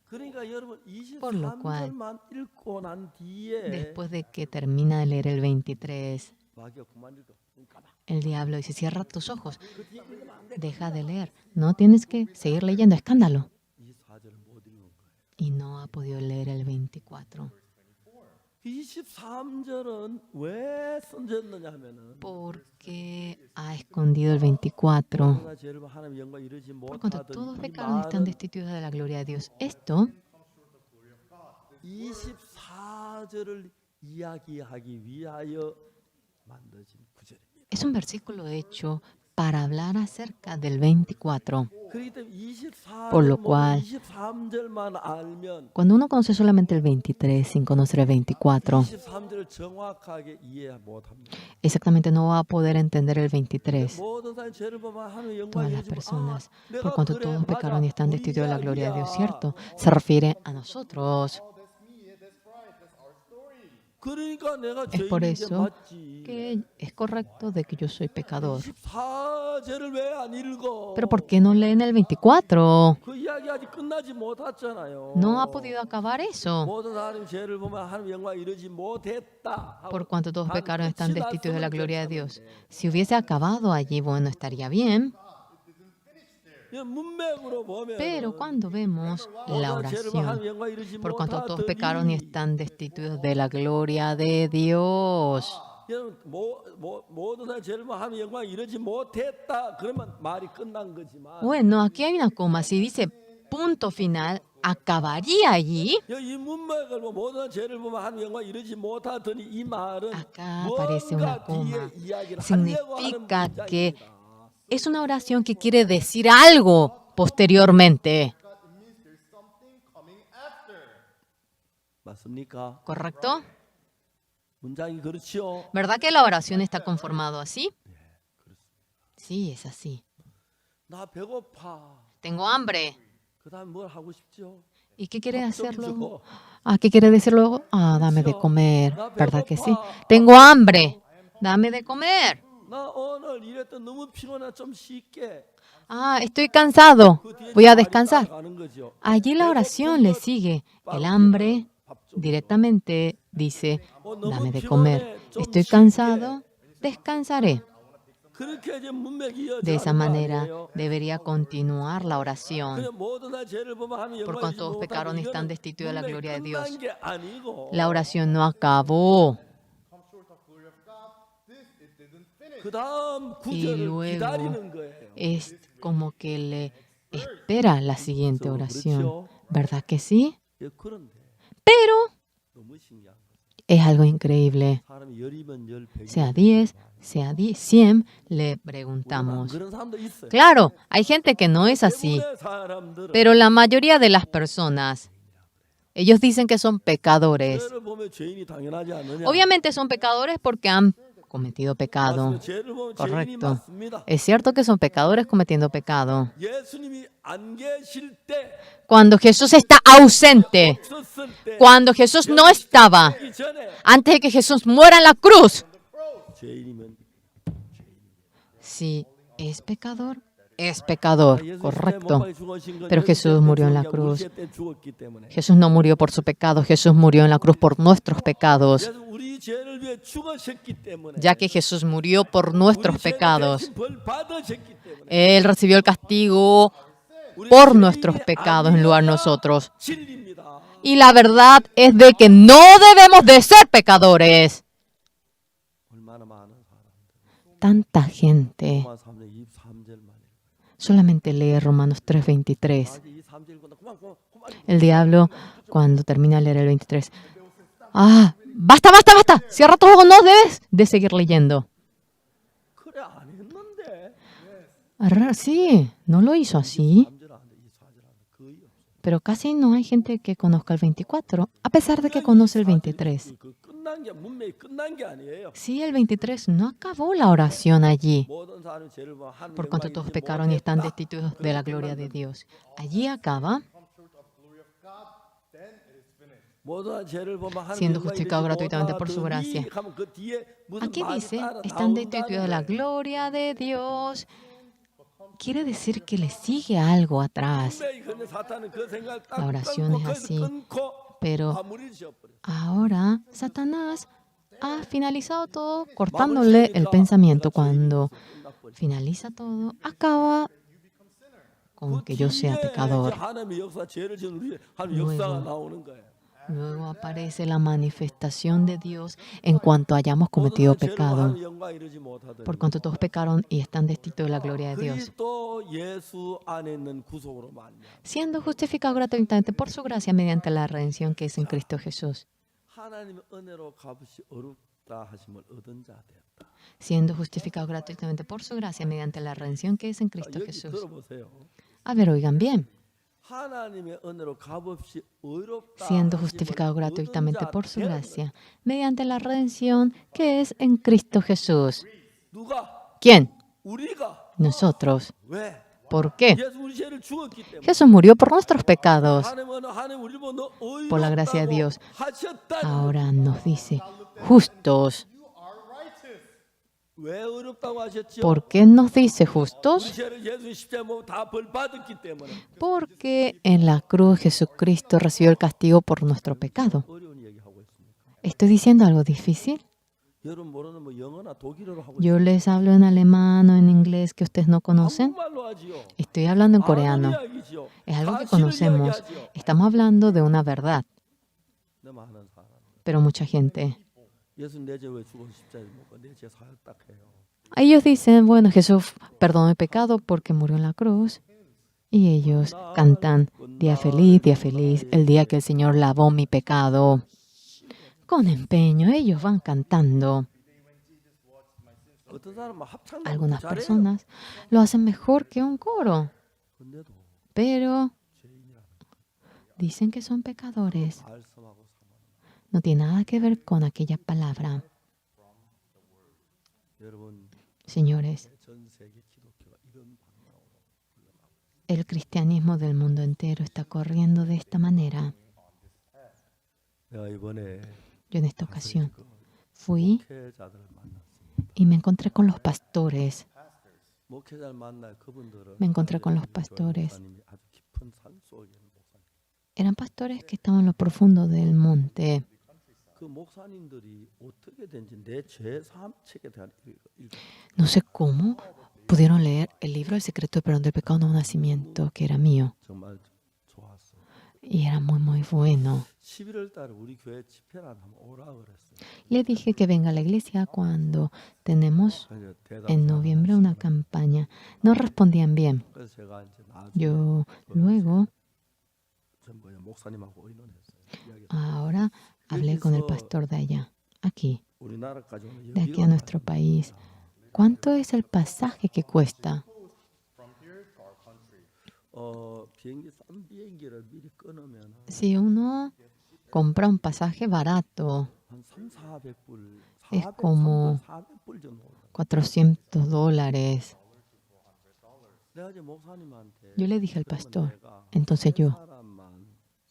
그러니까 여러분 Por lo cual, 23절만 읽고 난 뒤에 Después de que termina de leer el 23, 마귀가 그만 읽어. 그러니까 el diablo dice, cierra tus ojos, deja de leer. No tienes que seguir leyendo, escándalo. 24절을 못 읽은 거예요. Y no ha podido leer el 24. 23절은 왜 선졌느냐 하면은 Porque ha escondido el 24. 그러나 죄를 하나님의 영광 이루지 Por cuanto 못하던 todos 이 pecaron y están 말은 destituidos de la gloria de Dios. Esto 24절을 이야기하기 위하여 만들어진 구절입니다. es un versículo hecho para hablar acerca del 24. 그렇기 때문에 24절, Por lo cual, 23절만 알면 Cuando uno conoce solamente el 23 sin conocer el 24, 23절을 정확하게 이해 못합니다. exactamente no va a poder entender el 23. 모든 사람이 죄를 보면 하나님의 영광 Todas las 이루지 personas, 내가 por cuanto 그래, todos 맞아, pecaron y están 우리 destituidos de la gloria de Dios, 이야기야. ¿cierto? Se refiere a nosotros. 그러니까 내가 Es por 죄인인데 eso 맞지. que es correcto de que yo soy pecador. 24절을 왜 안 읽어? Pero ¿por qué no leen el 24? 그 이야기 아직 끝나지 못했잖아요. No ha podido acabar eso. 모든 사람이 죄를 보면 하나님의 영광 이루지 못했다. 하고 Por cuanto todos 단 pecaron y están 끝이 destituidos de la 났으면 gloria de 괜찮은데. Dios. Si hubiese acabado allí, bueno, estaría bien. 이 문맥으로 보면 Pero cuando vemos la oración, por cuanto todos pecaron y están destituidos de la gloria de Dios. 여러분 모든 사람이 죄를 보면 하나님의 영광 이루지 못했다. 그러면 말이 끝난 거지만 Bueno, aquí hay una coma. Si dice punto final, acabaría allí. 이 문맥을 보면 모든 사람이 죄를 보면 하나님의 영광 이루지 못하더니 이 말은 Acá aparece una 뭔가 coma. 뒤에 이야기를 하려고 하는 Significa que 문장입니다. es una oración que quiere decir algo posteriormente. 맞습니까? ¿Correcto? 문장이 그렇지요. ¿Verdad que la oración está conformado así? Sí, es así. 나 배고파. Tengo hambre. 그다음 뭘 하고 싶죠? ¿Y qué quiere 밥 좀 hacerlo? 주고. Ah, ¿qué quiere decir luego? Ah, dame de comer. ¿Verdad que sí? Tengo hambre. Dame de comer. 나 오늘 일했던 너무 피곤해 좀 쉴게. Ah, estoy cansado. 그 뒤에 Voy a 말이 descansar. 따라가는 거죠. Allí la oración le sigue. El hambre 밥 좀. directamente dice, 너무 dame de 피곤해, comer. 좀 Estoy 쉴게. cansado. Descansaré. 그렇게 이제 문맥이 이어져 De esa 가는 거 manera 아니에요? debería continuar la oración. 그냥 모든 날 죄를 보면 하나님 Por 영광을 cuanto 주지 todos pecaron y 못하고 están 이거는 destituidos de la 문맥이 gloria de Dios. 끝난 게 아니고 La oración no acabó. 그다음 Y 구절을 luego 기다리는 거예요. es como que le espera la siguiente oración. ¿Verdad que sí? 예, 그런데 Pero 너무 신기한 거. es algo increíble. 사람이 열이면 열, 백이면 Sea 10, sea 100, le 우리는 안 preguntamos. 그런 사람도 있어요. Claro, hay gente que no es así, 대부분의 사람들은 pero la mayoría de las personas, ellos dicen que son pecadores. 죄를 보면 죄인이 당연하지 않느냐? Obviamente son pecadores porque han cometido pecado. 맞습니다. 죄를 보면 죄인이 Correcto. 맞습니다. Es cierto que son pecadores cometiendo pecado. 예수님이 안 계실 때, Cuando Jesús está ausente, 없었을 때, cuando Jesús no estaba, 하기 전에 antes de que Jesús muera en la cruz, 죄인이면 si es pecador, es pecador, 예수 correcto. 십자가에 못 박혀 죽으신 건 Pero 예수 Jesús 때 murió en la 죽은 게 cruz. 우리 때 죽었기 때문에. Jesús no murió por su pecado, Jesús murió en la cruz por nuestros pecados. 예수 우리 죄를 위해 죽으셨기 때문에. Ya que Jesús murió por nuestros 우리 죄를 pecados, 대신 벌 받으셨기 때문에. Él recibió el castigo 우리 por 죄인이 nuestros pecados en lugar de 아니어야 nosotros. 진리입니다. Y la verdad es de que no debemos de ser pecadores. 얼마나 많은 사람들. Tanta gente 로마 3장 23절만. solamente lee Romanos 3:23. 아직 23절보다 그만. El diablo, cuando termina de leer el 23, ¡ah! ¡Basta, basta, basta! Cierra tus ojos, no debes de seguir leyendo. 그래 안 했는데. Sí, no lo hizo así. 3절 안 돼, 24절 안 돼. 거의 없어. Pero casi no hay gente que conozca el 24, a pesar de que conoce el 23. 그 끝난 게 문명이 끝난 게 아니에요. Sí, el 23 no acabó la oración allí, 모든 사람이 죄를 범 하나님 por cuanto 영광이 todos 이루지 pecaron y están 못했다. destituidos de la gloria de Dios. Allí acaba, 모든 죄를 범 하나님 siendo 영광이 이루지 justificado gratuitamente por su 못하더니 gracia. 하면 그 뒤에 무슨 Aquí 말이 dice, 따라 están 나온다는 destituidos de la 거예요. gloria de Dios. Quiere decir que le sigue algo atrás. 분명히 근데 사탄은 그 생각을 딱 La oración 끊고 es 거기서 así. 끊고 Pero 마무리를 지어버려요. ahora Satanás ha finalizado todo cortándole el pensamiento. Cuando finaliza todo, acaba con que yo sea pecador. 하나님의 역사, 죄를 지은 우리 하나님 역사가 나오는 거예요. Luego aparece la manifestación de Dios en cuanto hayamos cometido pecado, 하나님 영광 이루지 못하더니 por cuanto todos pecaron y están destituidos de la gloria de Dios. 그리스도 예수 안에 있는 구속으로 말미암아 Siendo justificados gratuitamente por su gracia mediante la redención que es en Cristo Jesús. 하나님의 은혜로 값이 어렵다 하심을 얻은 자 되었다. Siendo justificados gratuitamente por su gracia mediante la redención que es en Cristo 여기 Jesús. 들어보세요. A ver, oigan bien. 하나님의 은혜로 값없이 어렵다 Siendo 하심을 justificados 얻은 gratuitamente 자 por su 되었다. gracia mediante la redención que es en Cristo Jesús. 누가? ¿Quién? 우리가. Nosotros. 왜? ¿Por qué? 예수 우리 죄를 죽었기 때문에. Jesús murió por nuestros pecados. 하나님 우리를 보고 Por la gracia de 어이롭다고 Dios. 하셨다는 Ahora nos dice, justos. 왜 어렵다고 하셨죠? ¿Por qué nos dice 우리 justos? 죄를 예수 십자가에 못 다 벌 받았기 때문에. Porque en la cruz Jesucristo recibió el castigo por nuestro pecado. 어려운 얘기하고 있습니까? ¿Estoy diciendo algo difícil? 여러분 모르는 뭐 영어나 독일어로 하고 Yo les hablo en alemán o en inglés que ustedes no conocen. 한국말로 하지요. Estoy hablando en 아는 coreano. 이야기지요. Es algo que 사실을 conocemos. 이야기하지요. Estamos hablando de una verdad. 내 많은 사람. Pero mucha gente. 예수 내 죄 왜 죽어서 십자가에 못 가? 내 죄 사였다 해요. Ellos dicen, bueno, Jesús perdonó el pecado porque murió en la cruz. Y ellos cantan, día feliz, el día que el Señor lavó mi pecado. Con empeño, ellos van cantando. 어떤 사람은 합창도 Algunas 잘해요. personas lo hacen mejor que un coro, 근데도 pero 죄인이라 dicen que son pecadores. 말씀하고 사모하는 No tiene nada que ver con aquella palabra. 여러분 Señores, 전 세계 기독교가 이런 방향으로 el cristianismo del mundo entero está corriendo de esta manera. 내가 이번에 Yo en esta ocasión fui 목회자들을 만났습니다. y me encontré con los pastores. 목회자를 만나 그분들은 Me encontré con los 하나님의 pastores. 목사님이 아주 깊은 산 속에 있는 목사님. Eran pastores que estaban en lo profundo del monte. 그 목사님들이 어떻게 된지 내 죄 사함 책에 대한 읽어. No sé cómo pudieron leer el libro El secreto del perdón del pecado nuevo nacimiento, que era mío. 정말 좋았어. Y era muy, muy bueno. 11월 달에 우리 교회 집회를 하면 오라 그랬어요. Le dije que venga a la iglesia cuando tenemos 그래서 대답 en noviembre una campaña. No respondían bien. 그래서 제가 이제 나중에 Yo luego, 전부 목사님하고 의논했어요. 이야기. ahora hablé con el pastor de allá, aquí, 우리나라까지 오면 de aquí a nuestro país. ¿Cuánto es el pasaje que cuesta? 비행기 싼 비행기를 미리 끊으면 Si uno compra un pasaje barato, 한 3,400불, Es como 400불 정도. $400. 내가 이제 목사님한테 Yo le dije al 그러면 pastor, 내가 entonces 세 yo, 사람만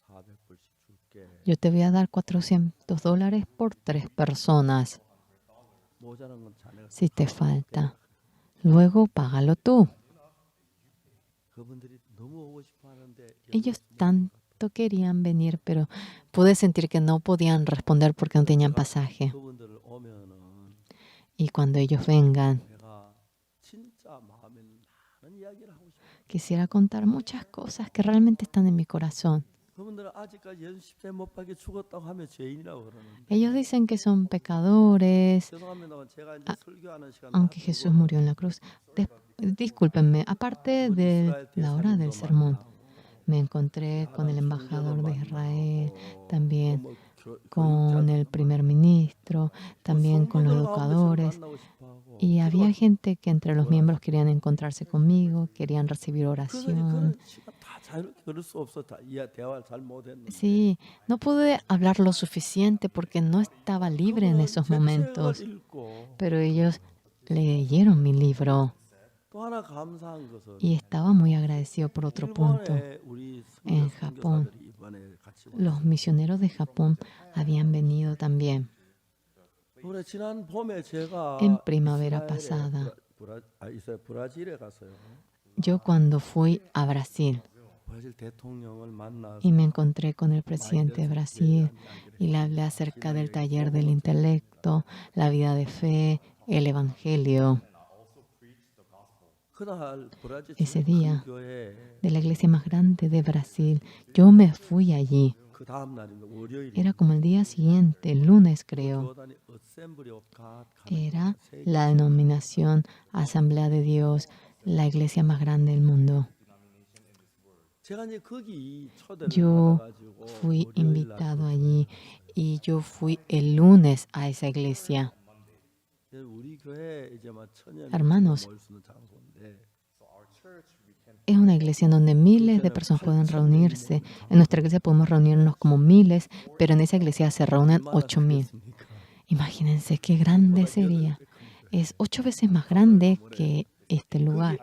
400불씩 줄게. yo te voy a dar $400 por 3 personas, 모자란 건 자네가 si te falta. Luego págalo tú. 그분들이 너무 오고 싶어 하는데 Ellos tanto querían venir, pero pude sentir que no podían responder porque no tenían pasaje. 그분들을 오면은 Y cuando ellos vengan, 내가 진짜 마음에 많은 이야기를 하고 싶어. quisiera contar muchas cosas que realmente están en mi corazón. 그분들은 아직까지 예수 십자가에 못 박혀 죽었다고 하면 죄인이라고 그러는데. Ellos dicen que son pecadores, 죄송합니다. 제가 이제 설교하는 시간 aunque Jesús murió en la cruz. Discúlpenme, aparte de la hora del sermón, me encontré con el embajador de Israel, también con el primer ministro, también con los educadores. Y había gente que entre los miembros querían encontrarse conmigo, querían recibir oración. 자유롭게 그럴 수 없었다. 대화를 잘 못했는데. Sí, no pude hablar lo suficiente porque no estaba libre en 그분은 esos 제 책을 momentos, 읽고 pero ellos leyeron mi libro 또 하나 감사한 것은 y estaba muy agradecido por otro punto. 일본에 우리 En Japón, 선교사들이 이번에 같이 los 왔어요. misioneros de Japón habían venido también. 올해 지난 봄에 En 제가 primavera 이스라엘에 pasada, 브라질에 갔어요. yo cuando fui a Brasil 브라질 대통령을 만나서 y me encontré con el presidente de 마인드셋에 Brasil 대한 이야기를 y le hablé acerca del taller del intelecto, la vida de fe, el evangelio. 그날 브라질 Ese 제일 큰 día, 교회에 de la iglesia más grande de Brasil, yo me fui allí. 그 다음 날입니다. 월요일에 Era como el día siguiente, el lunes creo. 교단이 Assembly of God Era 세계 la denominación Asamblea de Dios, la iglesia más grande del mundo. 제가 이제 거기 초대를 Yo 받아가지고 fui 월요일 날 invitado allí y yo fui el lunes a esa iglesia. 우리 교회 이제 막 천여 Hermanos, 모일 수 있는 장소인데 es una iglesia en donde miles de personas pueden reunirse. En nuestra iglesia podemos reunirnos como miles, pero en esa iglesia se reúnen 얼마나 8,000. 크겠습니까? Imagínense qué grande sería. Es 8 veces más grande que este lugar.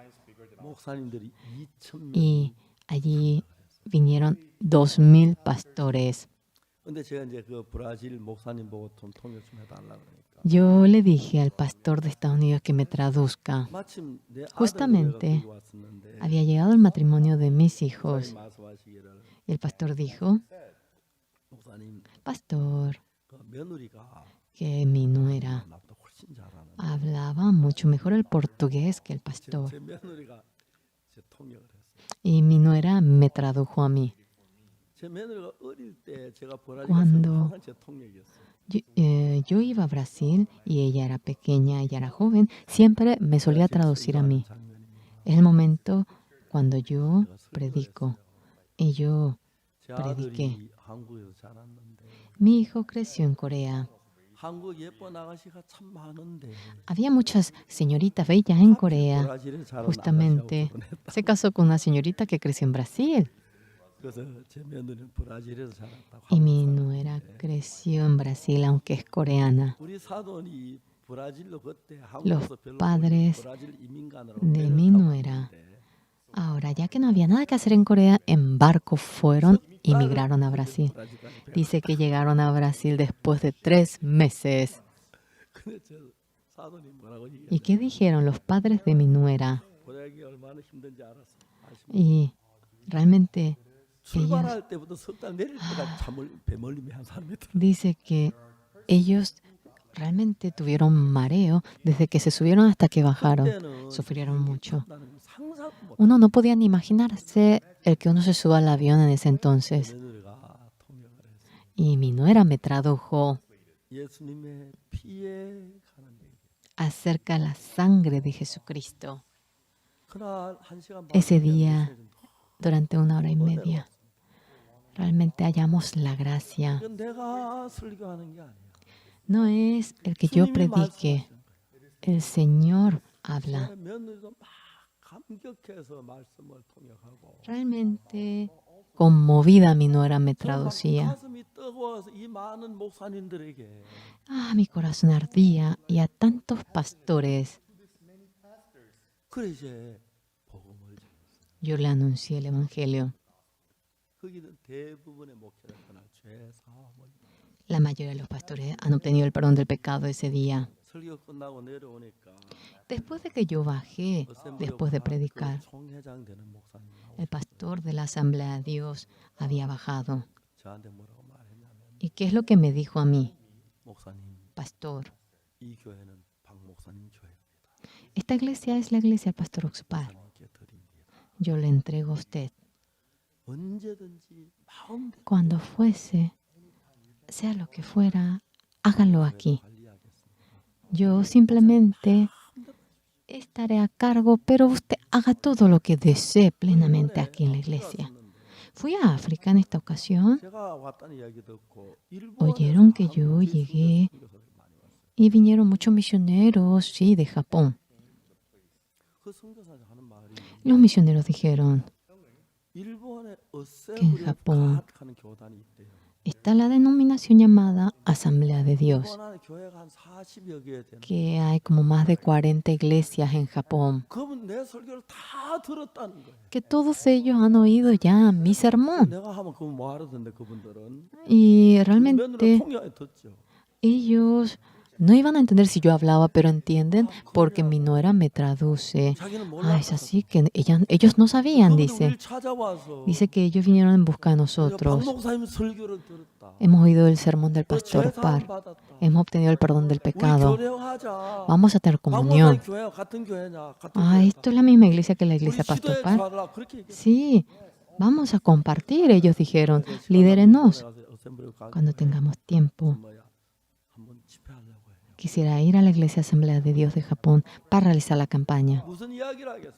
목사님들이 2,000명. Y allí vinieron 2,000 pastores. 근데 제가 이제 그 브라질 목사님 보고 좀 통역 좀 해달라 그러니까 Yo le dije al pastor de Estados Unidos que me traduzca. 마침 내 아들 Justamente 교회가 거기 왔었는데 había llegado el matrimonio de mis hijos. 목사님 말씀하시기를 Y el pastor dijo, 목사님 pastor, 그 며느리가 que mi nuera 나보다 훨씬 잘하는 hablaba mucho mejor el portugués que el pastor. 제 며느리가 제 통역을 했어요. Y mi nuera me tradujo a mí. 제 며느리가 어릴 때 제가 브라질 Cuando 갔을 때 항상 제 통역이었어요. yo iba a Brasil y ella era pequeña, ella era joven, siempre me solía traducir a mí. Es el momento cuando yo predico y yo 제 prediqué. 아들이 한국에서 자랐는데 Mi hijo creció en Corea. 한국 예쁜 아가씨가 참 많은데 Había muchas señoritas bellas en Corea. 브라질에 자란 Justamente 아가씨하고 결혼했다. se casó con una señorita que creció en Brasil. 그래서 제 며느리는 브라질에서 자랐다고 Y mi 한국 nuera 사람인데 creció en Brasil, aunque es coreana. 우리 사돈이 브라질로 그때 Los 한국에서 별로 padres 브라질 이민간으로 de mi nuera, ahora ya que no había nada que hacer en Corea, en barco fueron y migraron a Brasil. Dice que llegaron a Brasil después de 3 meses. 근데 저 사돈이 뭐라고 ¿Y 얘기하냐? qué dijeron los padres de mi nuera? 보내기 얼마나 힘든지 알았어. Y realmente ellos, 출발할 때부터 석 달 내릴 때까지 잠을 배멀림이 한 사람이 들어. dice que ellos realmente tuvieron mareo desde que se subieron hasta que bajaron. 그때는 Sufrieron mucho. 나는 상상도 못. Uno no podía ni imaginarse el que uno se suba al avión en ese entonces. 며느리가 통역을 했어. Y mi nuera me tradujo 예수님의 피에 가는 얘기. acerca de la sangre de Jesucristo. 그날 1시간 반 Ese día, durante 1 hora y media, realmente hallamos la gracia. 이건 내가 설교하는 게 아니야. No es el que yo 주님이 predique, 말씀하시는 el Señor 거야. habla. 제 며느리도 막 감격해서 말씀을 통역하고. Realmente conmovida mi nuera me 저는 막 traducía. 가슴이 뜨거워서 이 많은 목사님들에게 Ah, mi corazón ardía y a tantos pastores 그래 이제 복음을 yo le anuncié el Evangelio. 거기는 대부분의 목회자 그날 죄 사함을 La mayoría de los pastores han obtenido el perdón del pecado ese día. 설교 끝나고 내려오니까 Después de que yo bajé, después de predicar, 총회장 되는 목사님 el pastor de la Asamblea de Dios había bajado. 저한테 뭐라고 말했냐면 ¿Y qué es lo que me dijo a mí? 목사님 Pastor, 이 교회는 박 목사님 교회입니다. esta iglesia es la iglesia del pastor Oxupar. 목사님께 드립니다. Yo le entrego a usted. 언제든지 마음대로 Cuando fuese, sea lo que fuera, háganlo aquí. 관리하겠습니다. Yo simplemente estaré a cargo, pero usted haga todo lo que desee plenamente aquí en la iglesia. Fui a África en esta ocasión. 제가 왔다는 이야기 듣고 Oyeron que yo llegué y vinieron muchos misioneros, sí, de Japón. 그 선교사가 하는 말이 Los misioneros dijeron, 일본의 que en 어셈블리 Japón 가득하는 교단이 있대요. está la denominación llamada Asamblea de Dios, 일본 안에 교회가 한 40여 개 되는. que hay como más de 40 iglesias en Japón, 그분 내 설교를 다 들었다는 거예요. que todos ellos han oído ya mi sermón. 내가 하면 그분 뭐 하던데 그분들은 Y 며느리 realmente 통역해 듣죠. ellos no iban a entender si yo hablaba, pero entienden porque mi nuera me traduce. 자기는 Ah, es 몰랐다. así que ellos no sabían, 그분이 dice. 우리를 찾아와서 Dice que ellos vinieron en busca de 박 nosotros. 목사님 설교를 들었다. Hemos oído el sermón del 그 pastor 제사함 Par. 받았다. Hemos obtenido el perdón del 우리 pecado. 교회하자. Vamos a tener 박 comunión. 목사님 교회와 같은 교회냐? 같은 Ah, 교회다. esto es la misma iglesia que la 우리 iglesia pastor 시도해 Par. 주라. 그렇게 얘기했어요. Sí, vamos a compartir, ellos dijeron. Lidérenos. Cuando tengamos tiempo, 뭐야, 한번 집회하려고 해요. quisiera ir a la iglesia Asamblea de Dios de Japón para realizar la campaña. 무슨 이야기를 하겠어요?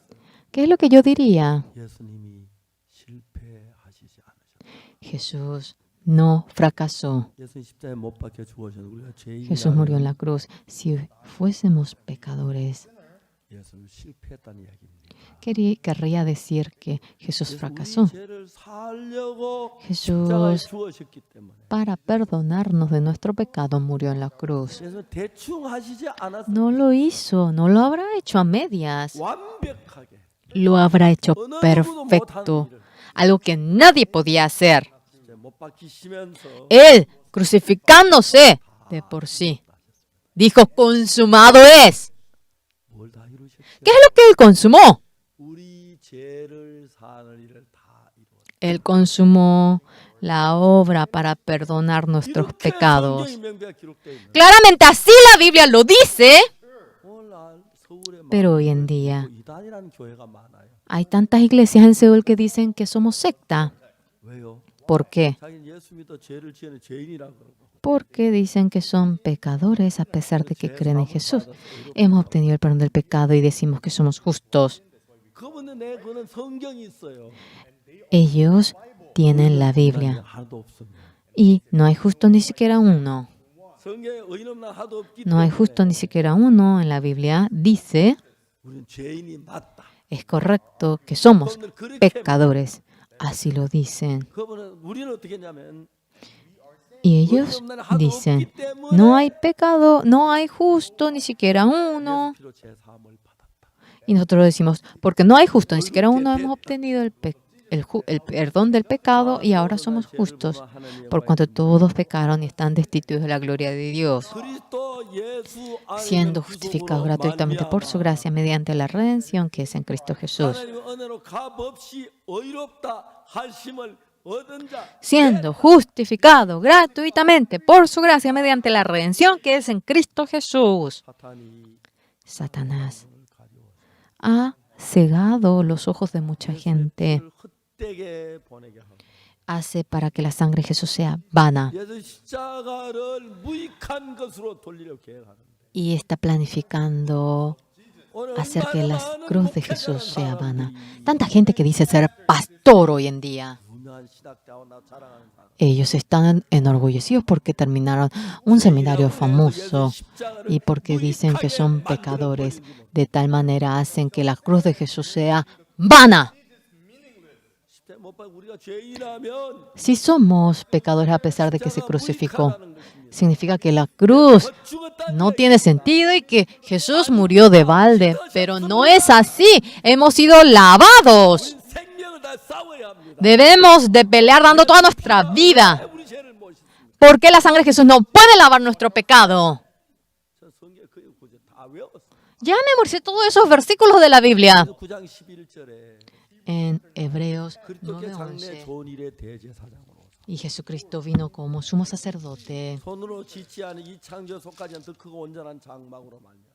¿Qué es lo que yo diría? 예수님이 실패하시지 않으셨다. Jesús no fracasó. 예수님 십자가에 못 박혀 죽으셨는데 우리가 Jesús murió en 죄인이라면 la cruz. Si fuésemos pecadores, 예수님 실패했다는 이야기입니다. querría decir que Jesús 그래서 fracasó. 우리 죄를 살려고 Jesús, 십자가에 죽으셨기 때문에 para perdonarnos de nuestro pecado, murió en la cruz. 그래서 대충 하시지 않았어요. No lo hizo, no lo habrá hecho a medias. 완벽하게 Lo habrá hecho 어느 누구도 못하는 perfecto. 일을 Algo que nadie podía hacer. 진짜 못 박히시면서 Él, crucificándose de por sí, dijo, consumado es. 뭘 다 이루셨죠? ¿Qué es lo que Él consumó? 우리 죄를 사는 일을 다 이루었다. Él consumó la obra para perdonar nuestros 이렇게 pecados. 성경이 명백하게 기록되어 있는 Claramente así la Biblia lo dice, 오늘날 서울에 pero hoy en día 이단이라는 교회가 많아요. hay tantas iglesias en Seúl que dicen que somos secta. 왜요? ¿Por qué? 자기는 예수 믿어 죄를 지으는 죄인이라고 그러고 Porque dicen que son pecadores a pesar de que creen en Jesús. Hemos obtenido el perdón del pecado y decimos que somos justos. 그분은 내 그는 성경이 있어요. Ellos tienen la Biblia 하나도 없습니다. y no hay justo ni siquiera uno. 성경에 의인 없는 하나도 없기 No hay 때문에 justo ni siquiera uno en la Biblia. Dice, 우리는 죄인이 맞다. es correcto que somos 그분은 그렇게 pecadores. Así lo dicen. 그분은 우리는 어떻게 했냐면 Y ellos dicen, no hay pecado, no hay justo ni siquiera uno. 예수 피로 죄 사함을 받았다. Y nosotros decimos, porque no hay justo ni siquiera uno, hemos obtenido el perdón del pecado y ahora somos justos, por cuanto todos pecaron y están destituidos de la gloria de Dios, 그리스도 예수 안에는 siendo 그 justificados 구속으로 gratuitamente por su 말미암아 gracia mediante la redención que es en Cristo Jesús, 하나님의 은혜로 값없이 의롭다 하심을 얻은 자 siendo justificado gratuitamente por su gracia mediante la redención que es en Cristo Jesús. 사탄이 Satanás 오늘 가려워서 ha cegado los ojos de mucha gente, 예수를 헛되게 보내게 하고 hace para que la sangre de Jesús sea vana 예수 십자가를 무익한 것으로 돌리려 계획하는데 y está planificando 오늘 hacer que 얼마나 la 많은 cruz de 목회자는 Jesús sea vana. 사람들이 Tanta gente que dice ser pastor hoy en día. 유명한 신학자와 나 자랑하는 사람 Ellos están enorgullecidos porque terminaron un seminario famoso y porque dicen que son pecadores. De tal manera hacen que la cruz de Jesús sea vana. 십자가 못 박혀 우리가 죄인이라면 Si somos pecadores a pesar de que se crucificó, 무익하다는 것입니다. significa que la cruz 죽었다는 no tiene sentido y que Jesús murió de balde. Pero no es así. Hemos sido lavados. 우린 생명을 다 싸워야 합니다. Debemos de pelear dando toda nuestra vida. 우리 죄를 모셨습니다. ¿Por qué la sangre de Jesús no puede lavar nuestro pecado? 저 성경 그 구절 다 외웠어요. Ya memoricé todos esos versículos de la Biblia. 9장 11절에 En Hebreos 그리스도께 장래 9:11. 좋은 일의 대제사장으로 Y Jesucristo vino como sumo sacerdote. 손으로 짓지 않은 이 창조 속까지 더 크고 온전한 장막으로 말미암아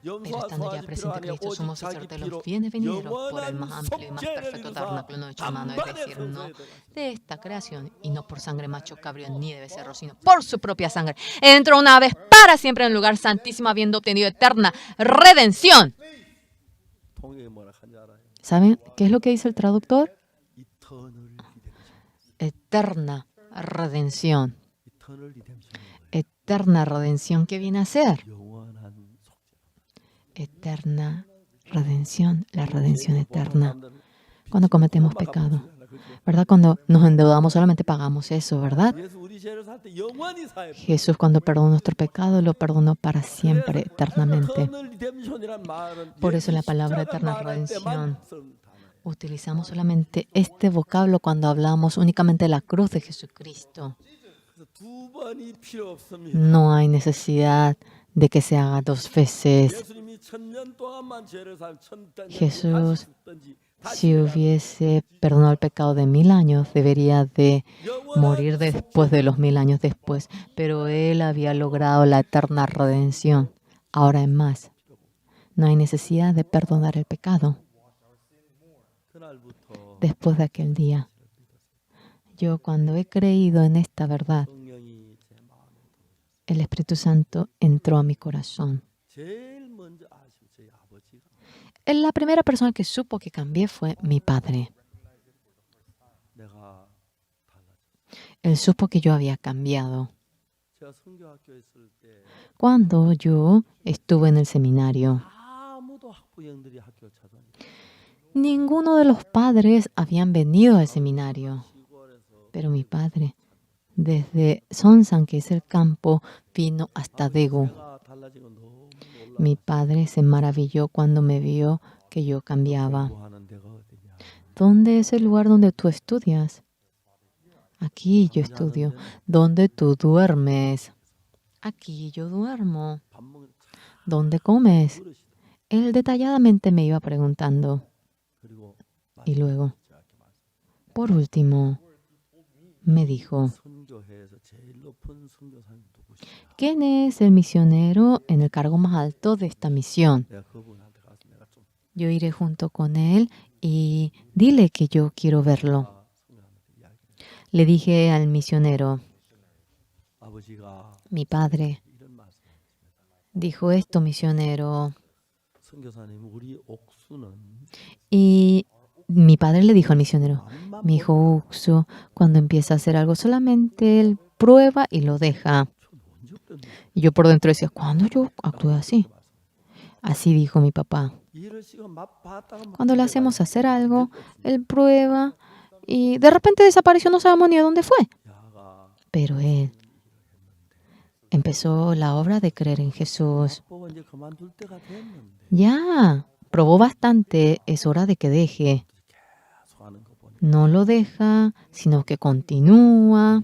Pero 염소와 estando ya 소화지 presente 필요하니 Cristo, 오직 somos 자기 sacerdotes de 피로 los bienes venideros por el más 영원한 amplio y más 속죄를 perfecto 이루사 tabernáculo hecho a mano, es 단번에 decir, no 성소에 들어가시고 de esta creación y no por sangre macho cabrío ni de becerro, sino por su propia sangre. Entró una vez para siempre en el lugar santísimo, habiendo obtenido eterna redención. 통역이 뭐라 한지 알아요? ¿Saben qué es lo que dice el traductor? 이터널 리뎀션 Eterna redención. 이터널 리뎀션 Eterna redención, ¿qué viene a ser? 영원한 속죄 Eterna redención, la redención eterna. Cuando cometemos pecado, ¿verdad? Cuando nos endeudamos solamente pagamos eso, ¿verdad? Jesús cuando perdonó nuestro pecado lo perdonó para siempre, eternamente. Por eso la palabra eterna redención utilizamos solamente este vocablo cuando hablamos únicamente de la cruz de Jesucristo. No hay necesidad de que se haga dos veces. Jesús, si hubiese perdonado el pecado de 1000 años, debería de morir después de los 1000 años después. Pero Él había logrado la eterna redención. Ahora en más, no hay necesidad de perdonar el pecado. Después de aquel día, yo cuando he creído en esta verdad, el Espíritu Santo entró a mi corazón. La primera persona que supo que cambié fue mi padre. Él supo que yo había cambiado. Cuando yo estuve en el seminario, ninguno de los padres habían venido al seminario, pero mi padre, desde Sonsan, que es el campo, vino hasta Daegu. Mi padre se maravilló cuando me vio que yo cambiaba. ¿Dónde es el lugar donde tú estudias? Aquí yo estudio. ¿Dónde tú duermes? Aquí yo duermo. ¿Dónde comes? Él detalladamente me iba preguntando. Y luego, por último, me dijo, ¿quién es el misionero en el cargo más alto de esta misión? Yo iré junto con él y dile que yo quiero verlo. Le dije al misionero, mi padre dijo esto, misionero. Y mi padre le dijo al misionero, mi hijo Uksu, cuando empieza a hacer algo, solamente él prueba y lo deja. Y yo por dentro decía, ¿cuándo yo actué así? Así dijo mi papá. Cuando le hacemos hacer algo, él prueba y de repente desapareció, no sabemos ni a dónde fue. Pero él empezó la obra de creer en Jesús. Ya, probó bastante, es hora de que deje. No lo deja, sino que continúa.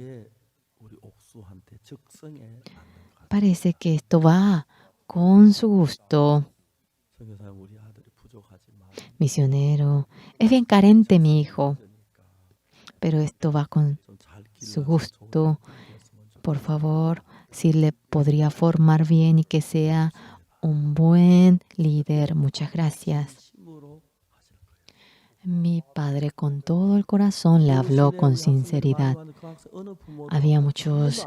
Parece que esto va con su gusto. Misionero, es bien carente mi hijo, pero esto va con su gusto. Por favor, si le podría formar bien y que sea un buen líder. Muchas gracias. Mi padre con todo el corazón le habló con sinceridad. Había muchos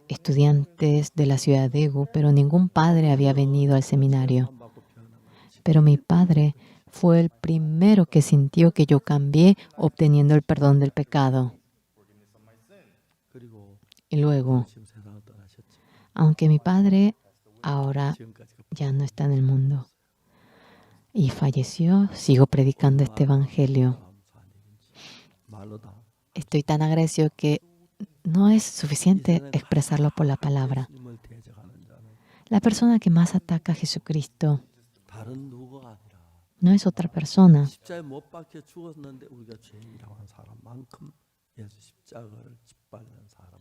estudiantes de la ciudad de Daegu, pero ningún padre había venido al seminario. Pero mi padre fue el primero que sintió que yo cambié obteniendo el perdón del pecado. Y luego, aunque mi padre ahora ya no está en el mundo y falleció, sigo predicando este evangelio. Estoy tan agradecido que no es suficiente expresarlo por la palabra. La persona que más ataca a Jesucristo no es otra persona.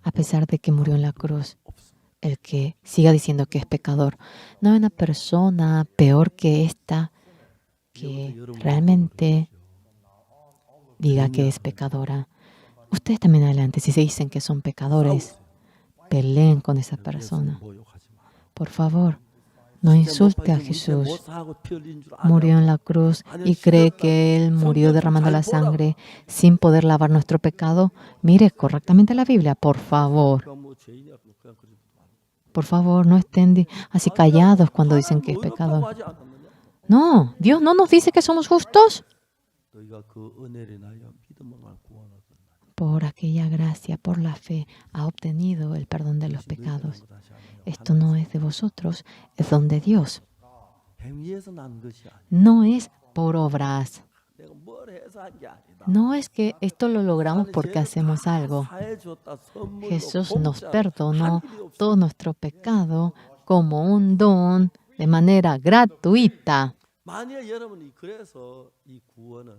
A pesar de que murió en la cruz, el que siga diciendo que es pecador, no hay una persona peor que esta que realmente diga que es pecadora. Ustedes también adelante, si se dicen que son pecadores, peleen con esa persona. Por favor, no insulte a Jesús. Murió en la cruz y cree que Él murió derramando la sangre sin poder lavar nuestro pecado. Mire correctamente la Biblia, por favor. Por favor, no estén así callados cuando dicen que es pecador. No, Dios no nos dice que somos justos. Por aquella gracia, por la fe, ha obtenido el perdón de los pecados. Esto no es de vosotros, es don de Dios. 행위에서 난 것이 아니야. no es por obras. 내가 뭘 해서 한 게 아니다. No es que esto lo logramos 하나님 porque 죄를 hacemos 다 algo. 사해 줬다. 선물로 Jesús nos 공짜로 perdonó 할 일이 없어. todo nuestro pecado como un don de manera gratuita, 만약 여러분이 그래서 이 구원은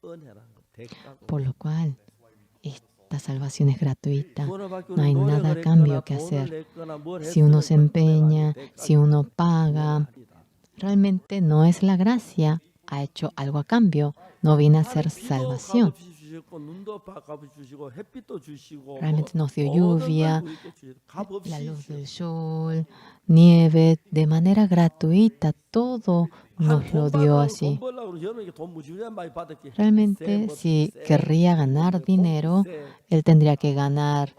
은혜라는 거 대가고 por lo cual esta salvación es gratuita. 구원을 받기 No hay 위해 nada a 노력을 cambio 했거나 que 돈을 hacer. 냈거나 뭘 Si uno se 했으면 그건 은혜가 empeña, 아니고 si uno 대가가 paga, 아니다. realmente no es la gracia, ha hecho algo a cambio, no viene a ser 비도 salvación. 값없이 주셨고 눈도 값없이 주시고 햇빛도 주시고 Realmente nos dio 모든 걸 lluvia, 우리께 주시고 값없이 la luz 주시고 del sol, nieve, de manera gratuita, todo nos lo dio así. 돈 벌려고 여러분에게 돈 무지하게 많이 받았기. Realmente, si querría ganar dinero, él tendría que ganar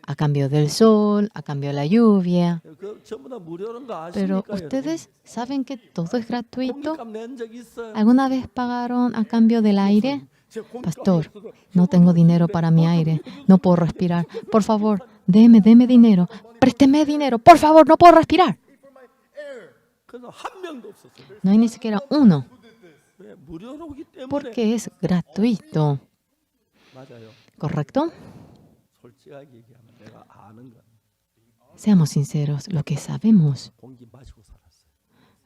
a cambio del sol, a cambio de la lluvia. 그 전부 다 무료는 거 Pero 아십니까? ustedes saben que todo es gratuito. 공깃값 낸 적 있어요? ¿Alguna vez pagaron a cambio del aire? 제 공깃값이 Pastor, 없어서 no tengo dinero para mi aire, no puedo respirar. Por favor, deme dinero, présteme dinero, por favor, no puedo respirar. 그래서 한 명도 없었어요. No hay ni siquiera uno, 왜? 무료로 오기 때문에. porque es gratuito. 맞아요. ¿Correcto? 솔직하게 얘기하면 내가 아는 건 Seamos sinceros, lo que sabemos, 공기 마시고 살았어요.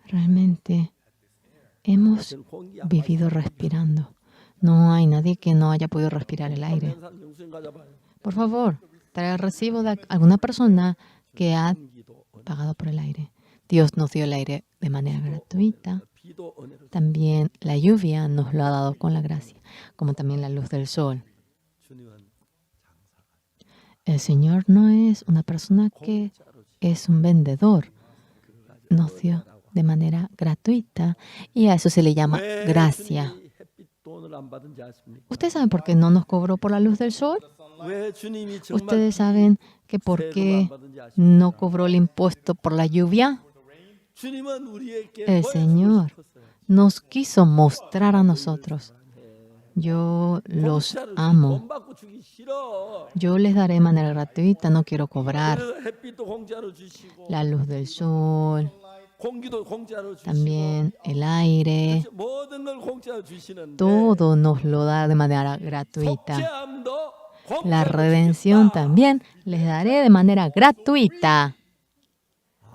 realmente hemos 저는 공기 안 vivido respirando. No hay nadie que no haya podido respirar el aire. 마시는 영수증 가져봐요. Por favor, trae el recibo de alguna persona que ha 공기도 은혜, pagado por el aire. Dios nos dio el aire de manera gratuita. 비도 은혜로 También la lluvia nos lo ha dado con la gracia, como también la luz del sol. 주님은 El Señor no es una persona que 공짜로 es un vendedor. Nos dio de manera gratuita y a eso se le llama 왜 gracia. 주님이 햇빛 돈을 안 받은지 아십니까? ¿Ustedes saben por qué no nos cobró por la luz del sol? 왜 주님이 정말 ¿Ustedes saben que por 세금을 qué 안 받은지 아십니까? no cobró el impuesto por la lluvia? 주님은 우리에게 El 보여주고 Señor 싶었어요. nos quiso mostrar a nosotros. Yo los 공짜로 amo. 돈 받고 주기 싫어. Yo les daré de manera gratuita, no quiero cobrar. 그래서 햇빛도 공짜로 주시고 La luz del sol, 공기도 공짜로 주시고 también el aire, 모든 걸 공짜로 주시는데 todo nos lo da de manera gratuita. 속죄함도 La 공짜로 redención 주겠다. también les daré de manera gratuita.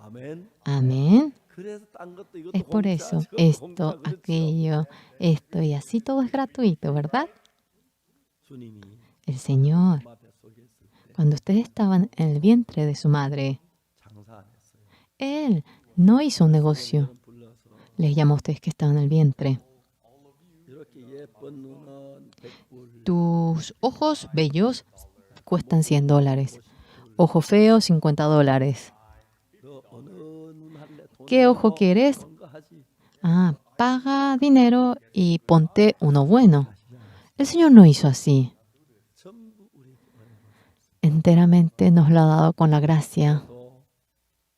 아멘. Amén. 그래서 딴 것도 이것도 Es por 공짜, eso, 저것도 esto, 공짜, 그렇죠? aquello, esto y así todo es gratuito, ¿verdad? 주님이 El Señor, 엄마 뱃속에 있을 때 cuando ustedes estaban en el vientre de su madre, 장사 안 했어요. Él no hizo un negocio. 불러서 Les llamó a ustedes que estaban en el vientre. 이렇게 예쁜 눈은 100불, Tus ojos bellos cuestan $100. Ojo feo, $50. 너 어느 눈 할래? 돈 ¿Qué ojo quieres? 그런 거 하지. Ah, paga dinero y ponte uno bueno. El Señor no hizo así. 전부 우리 Enteramente nos lo ha dado con la gracia. 또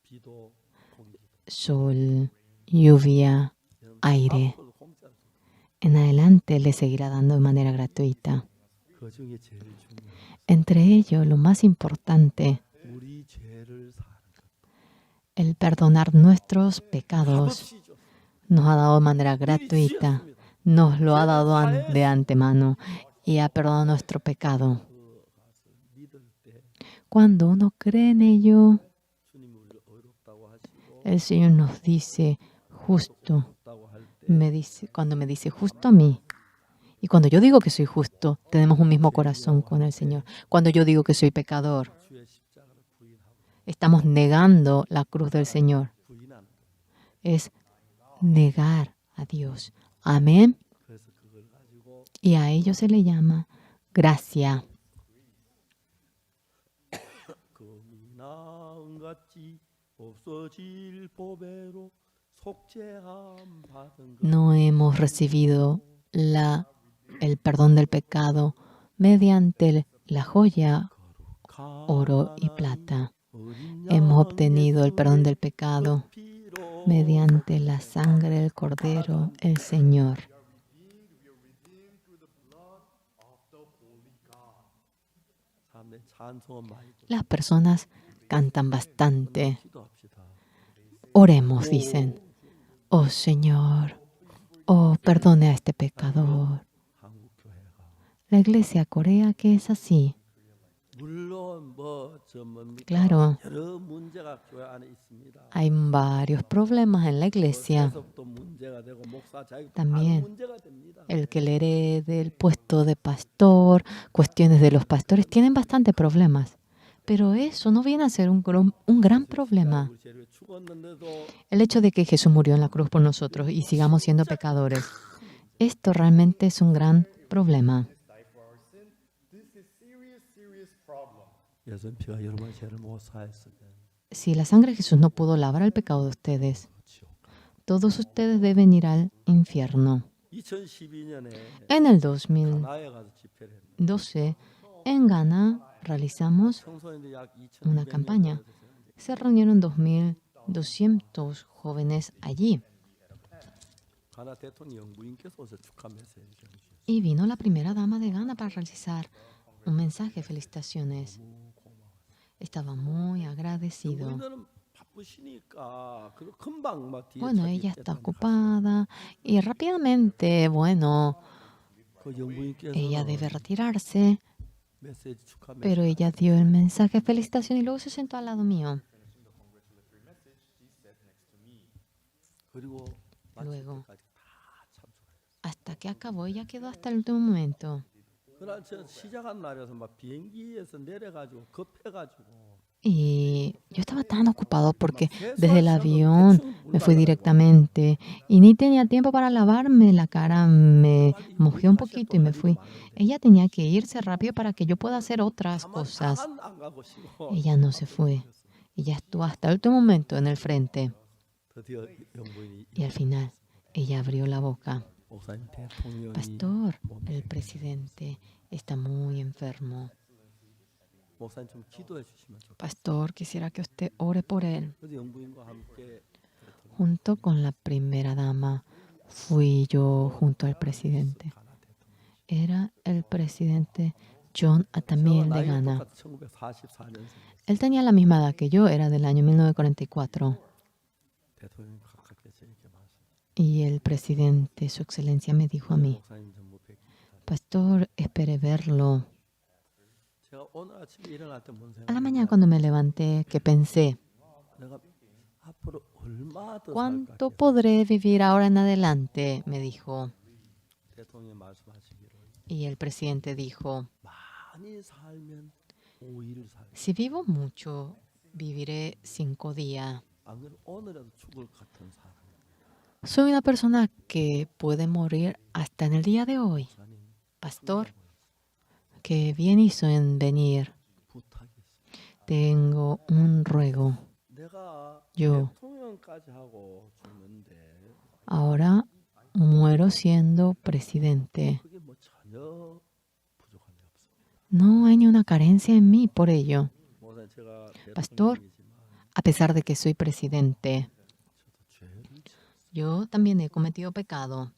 비도 공기도 Sol, lluvia, aire. 앞으로 공짜로 줘. En adelante le seguirá dando de manera gratuita. 그 중에 제일 중요한 Entre ellos, lo más importante, 우리 죄를 사는 el perdonar nuestros pecados. 값없이 줬어요. Nos ha dado de manera gratuita. Nos lo ha dado de antemano y ha perdonado nuestro pecado. 믿을 때 Cuando uno cree en ello, 주님이 우리를 어렵다고 하시고 el Señor nos dice justo. 없다고 할 때 Cuando me dice justo a mí. Y cuando yo digo que soy justo, tenemos un mismo corazón con el Señor. Cuando yo digo que soy pecador, 주의 십자가를 부인하고 estamos negando la cruz del Señor. 부인하는 거. Es negar a Dios. Amén. 그래서 그걸 가지고 Y a ello se le llama gracia. 금이나 은같이 없어질 보배로 속죄함 받은 것 No hemos recibido el perdón del pecado mediante la joya, oro y plata. Hemos obtenido el perdón del pecado mediante la sangre del Cordero, el Señor. 사람들이 찬송은 많이 들어. Las personas cantan bastante. 기도합시다. Oremos, dicen. oh Señor, oh perdone a este pecador. 한국 교회가 La iglesia corea que es así. 물론 뭐저 뭡니까 Claro, 여러 문제가 교회 안에 있습니다. hay varios problemas en la iglesia. 세속도 문제가 되고 목사 자격도 많은 También 문제가 됩니다. el que le herede el puesto de pastor, cuestiones de los pastores, tienen bastante problemas. Pero eso no viene a ser un gran problema. 우리 죄를 죽었는데도 El hecho de que Jesús murió en la cruz por nosotros y sigamos siendo pecadores, esto realmente es un gran problema. 예수님 피가 여러분의 죄를 못 사했으면 Si la sangre de Jesús no pudo lavar el pecado de ustedes, 지옥. todos ustedes deben ir al infierno. 2012년에 En el 2012, 가나에 가서 집회를 했는데 en Ghana, realizamos 청소년들 약 2,200명 una campaña. Se reunieron 2.200 jóvenes allí 가나 대통령 영부인께서 오셔 축하 메시지 전해주셨어요. y vino la primera dama de Ghana para realizar un mensaje de felicitaciones. Estaba muy agradecido. 영부인들은 바쁘시니까 그 금방 막 뒤에 Bueno, 차기 ella está 때문에 ocupada y rápidamente, bueno, 그 영부인께서 ella debe retirarse, 메시지 축하 메시지 pero ella dio el mensaje de felicitación y luego se sentó al lado mío. 그리고 마칠 Luego. 때까지 다 참석했어요. Hasta que acabó, ella quedó hasta el último momento. 그날 저 시작한 날에서 막 비행기에서 내려가지고 급해가지고 Y yo estaba tan ocupado porque desde el avión me fui directamente y ni tenía tiempo para lavarme la cara, me mojé un poquito y me fui. Ella tenía que irse rápido para que yo pueda hacer otras cosas. 안 가고 싶어. Ella no se fue. Ella estuvo hasta el último momento en el frente 드디어 영부인이 y al final ella abrió la boca. 목사님 대통령이 Pastor, el presidente está muy enfermo. 목사님 좀 기도해 주시면 좋겠어요. Pastor, quisiera que usted ore por él. 그래서 영부인과 함께 Junto con la primera dama fui yo junto al presidente. 가나 대통령. Era el presidente John Atamiel de Ghana. 1944년생 Él tenía la misma edad que yo, era del año 1944. 대통령 가깝게 이렇게 말씀. Y el presidente, su excelencia, me dijo a mí, 목사님 전부 뵙기 기다려. Pastor, esperé verlo. 제가 오늘 아침에 일어날 때 뭔 A la 생각이냐? mañana cuando me levanté, que pensé, 내가 앞으로 얼마 더 살까? ¿cuánto podré vivir ahora en adelante? Me dijo. 대통령이 말씀하시기를 Y el presidente dijo, 많이 살면 5일 살. si vivo mucho, viviré 5 días. 안 그러면 오늘이라도 죽을 것 같은 사람. Soy una persona que puede morir hasta en el día de hoy. 목사님 Pastor, que bien hizo en venir. 부탁이 있어요. Tengo un ruego. 내가 Yo. 대통령까지 하고 죽는데 Ahora muero siendo presidente. 그게 뭐 전혀 부족한 게 없습니다. No hay ni una carencia en mí por ello. 목사님 제가 Pastor. 대통령이지만 A pesar de que soy presidente, 저도 죄를 지었어요. yo también he cometido pecado.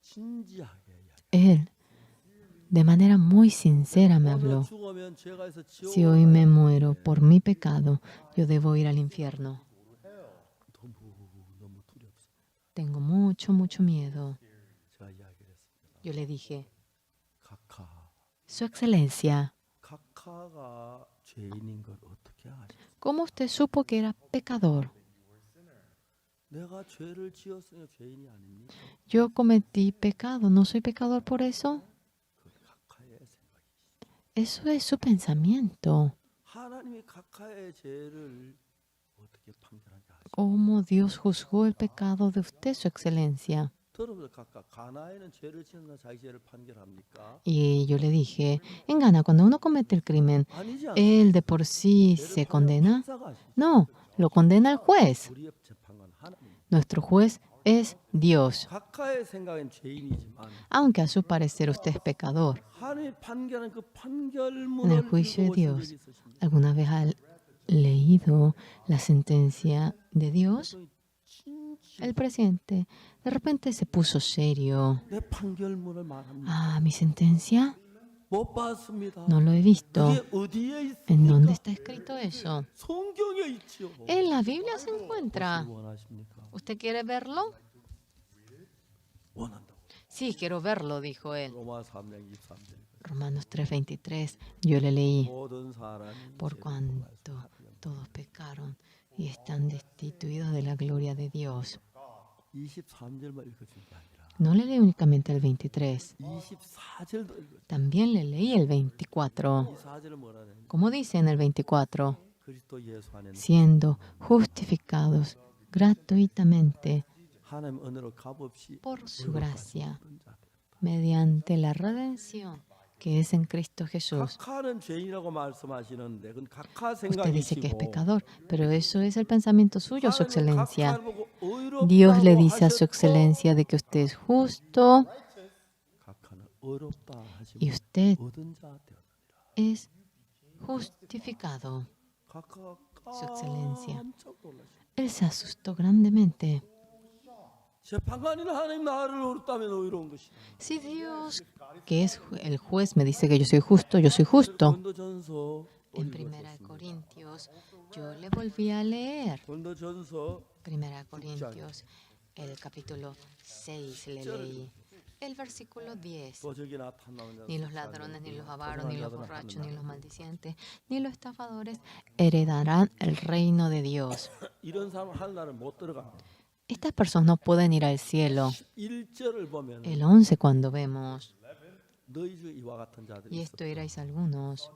진지하게 이야기해요. Él, de manera muy sincera, me 오늘 habló. 죽으면 죄가 있어 지옥 Si hoy me muero por mi pecado, yo debo ir al infierno. 너무 두렵습니다. Tengo mucho, mucho miedo. 제가 이야기를 했습니다. Yo le dije, 각하 Su Excelencia, 각하가 죄인인 걸 어떻게 아셨어요? ¿cómo usted supo que era pecador? 내가 죄를 지었으니 죄인이 아닙니까? Yo cometí pecado, ¿no soy pecador por eso? 그 각하의 생각이. Eso es su pensamiento. 하나님이 각하의 죄를 어떻게 판결하는지 아시죠? ¿Cómo Dios juzgó el pecado de usted, Su Excelencia? 들어보세요. 각하 가나에는 죄를 지은 사람 자기 죄를 판결합니까? Y yo le dije, en Ghana, cuando uno comete el crimen, 아니지 않습니까? ¿él de por sí se condena? No, lo condena el juez. 우리의 재판관 하나님. Nuestro juez es Dios. 각하의 생각엔 죄인이지만 Aunque a su parecer usted es pecador. 하나님 판결하는 그 En 판결문을 el juicio de 읽어보신 Dios. 적이 있으십니까? ¿Alguna vez ha leído la sentencia de Dios? 진짜 El presidente de repente se puso serio. 내 판결문을 말합니다. Ah, ¿mi sentencia? 못 봤습니다. No lo he visto. 그게 어디에 ¿En dónde 있습니까? está escrito eso? 성경에 있죠. En la Biblia se encuentra. 무엇을 원하십니까? ¿Usted quiere verlo? 원한다고. Sí, quiero verlo, dijo él. 로마 3장 23절. Romanos 3:23. Yo le leí. 모든 사람이 Por cuanto todos pecaron y están destituidos de la gloria de Dios. 23절만 읽어준 게 아니라 No le leí únicamente el 23. 24절도 읽어줘. También le leí el 24. 24절은 뭐라는? Como dice en el 24, 그리스도 예수 안에는 siendo justificados gratuitamente 하나님 은혜로 값없이 por su gracia, 얻은 자들. mediante la redención que es en Cristo Jesús. 각하는 죄인이라고 말씀하시는데 그건 각하 Usted dice que es 생각이시고 pecador, pero eso es el pensamiento suyo, Su 하나님은 Excelencia. 각하를 보고 의롭다고 Dios le dice a Su 하셨고 Excelencia de que usted es justo 각하는 의롭다 y 하시고 usted 얻은 자 되었느니라. es justificado. 각하가 Su Excelencia. 깜짝 놀라시고 Él se asustó grandemente. 재판관이나 하나님 나를 의롭다면 의로운 것이다. Si Dios, que es el juez, me dice que yo soy justo, yo soy justo. 고린도전서 En Primera de Corintios, yo le volví a leer. 고린도전서 Primera de Corintios, el capítulo 6 le leí. El versículo 10. 또 저기 나타나는 자 Ni los ladrones, ni los avaros, ni los borrachos, ni los maldicientes, ni los estafadores heredarán el reino de Dios. 이런 사람 하늘나라를 못 들어가. Estas personas no pueden ir al cielo. 1절을 보면 El 11 cuando vemos, 너희 중 이와 같은 자들이 y esto erais algunos,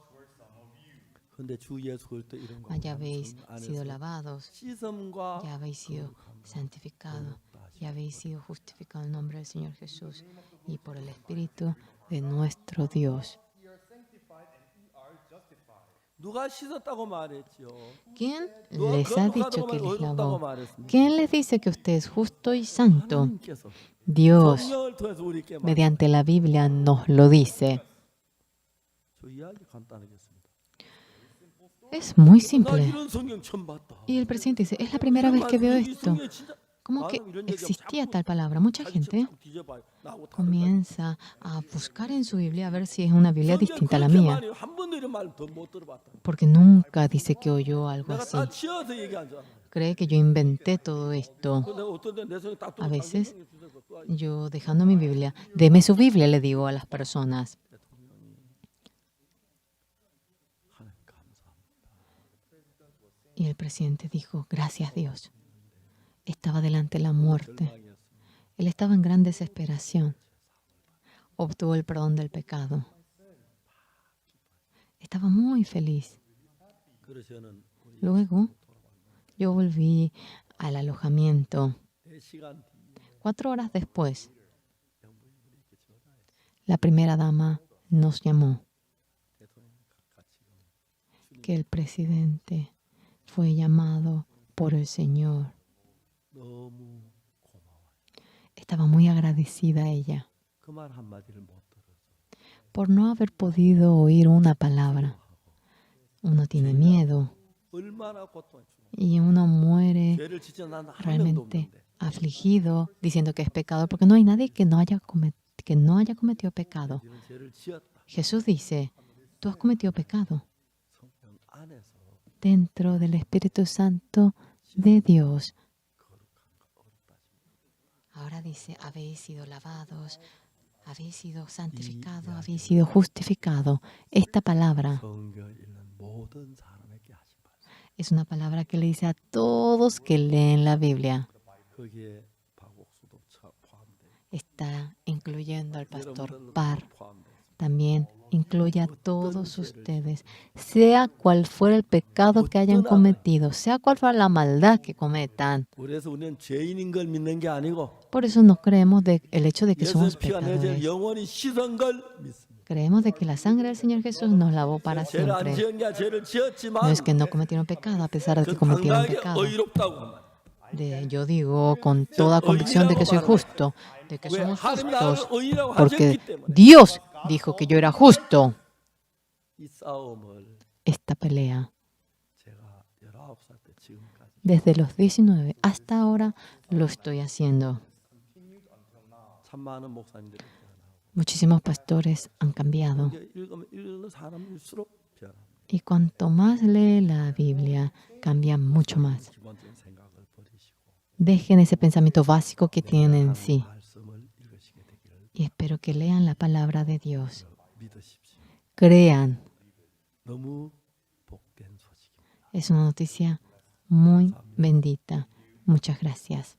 근데 주 예수 그리스도 이런 거 ya habéis sido lavados, 씻음과 ya habéis sido santificados, ya habéis sido justificados en el nombre del Señor Jesús y por el Espíritu de nuestro Dios. 누가 씻었다고 말했죠? ¿Quién 누가 les ha 거룩하다고 dicho que les 의롭다고 lavó? 말했습니까? ¿Quién les dice que usted es justo y santo? 하나님께서 Dios, 성령을 통해서 우리에게 mediante la Biblia, nos lo dice. 저 이야기 간단하겠습니다. Es muy 나 simple. 이런 성경 처음 봤다. Y el presidente dice, es la primera vez que veo 이 esto. 성경에 진짜 ¿Cómo que 나는 이런 얘기하면 existía 자꾸 tal palabra? Mucha 자기 gente 좀 뒤져봐요. 나하고 다른 comienza a buscar en su Biblia a ver si es una Biblia 성경에 distinta a la 그렇게 mía, 많이 한 번도 이런 말 더 못 들어봤다. porque nunca dice que oyó algo 내가 así. 다 지어서 얘기한 줄 알아. Cree que yo inventé todo esto. 근데 어떤 데내 성경 딱 A veces, 성경 주셔서 또 yo dejando mi Biblia, deme su Biblia, le digo a las personas. 하나님 감사합니다. Y el presidente dijo, gracias Dios. Estaba delante de la muerte. 절망이었습니다. Él estaba en gran desesperación. Obtuvo el perdón del pecado. Estaba muy feliz. 그래서 저는 우리 Luego, yo volví al alojamiento. 4시간 4 horas después, la primera dama nos llamó que el presidente fue llamado por el Señor. 너무 고마워. Estaba muy agradecida a ella 그 말 한마디를 못 들어서 por no haber podido oír una palabra. Uno tiene miedo 얼마나 고통을 주고 y uno muere 죄를 지적 난한 명도 realmente 없는데 afligido diciendo que es pecador porque no hay nadie que no haya cometido pecado. 우리는 죄를 지었다. Jesús dice, tú has cometido pecado 성령 안에서 dentro del Espíritu Santo de Dios. Ahora dice, habéis sido lavados, habéis sido santificados, habéis sido justificados. Esta palabra 성경 읽는 모든 사람에게 하신 말씀. es una palabra que le dice a todos que leen la Biblia. 거기에 박옥수도 포함돼. Está incluyendo al pastor 여러분들도 Par. 포함돼. También incluye a todos ustedes, sea cual fuera el pecado que hayan cometido, sea cual fuera la maldad que cometan. 그래서 우리는 죄인인 걸 믿는 게 아니고 Por eso no creemos el hecho de que 예수의 somos 피가 내 죄를 pecadores. 영원히 씻은 걸 믿습니다. Creemos de que la sangre del Señor Jesús nos lavó para 죄를 안 siempre. 지은 게 죄를 No 지었지만 es que no cometieron pecado a pesar de que 그 cometieron 당당하게 pecado. 의롭다고 합니다. Yo digo con toda convicción de que soy justo, de que 왜 somos 하나님 나를 justos, 의인이라고 porque 하셨기 때문에 Dios dijo que yo era justo. 이 싸움을 Esta pelea, 제가 19살 때 지금까지 desde los 19 hasta ahora, lo estoy haciendo. 참 많은 목사님들이 태어나고 Muchísimos pastores han cambiado. 성경 읽으면 읽는 사람일수록 변합니다. Y cuanto más lee la Biblia, cambian mucho más. 기본적인 생각을 버리시고 Dejen ese pensamiento básico que tienen en sí. 말씀을 읽으시게 되기를 Y espero que lean la palabra de Dios. 믿으십시오. Crean. 너무 복된 소식입니다. Es una noticia muy bendita. Muchas gracias.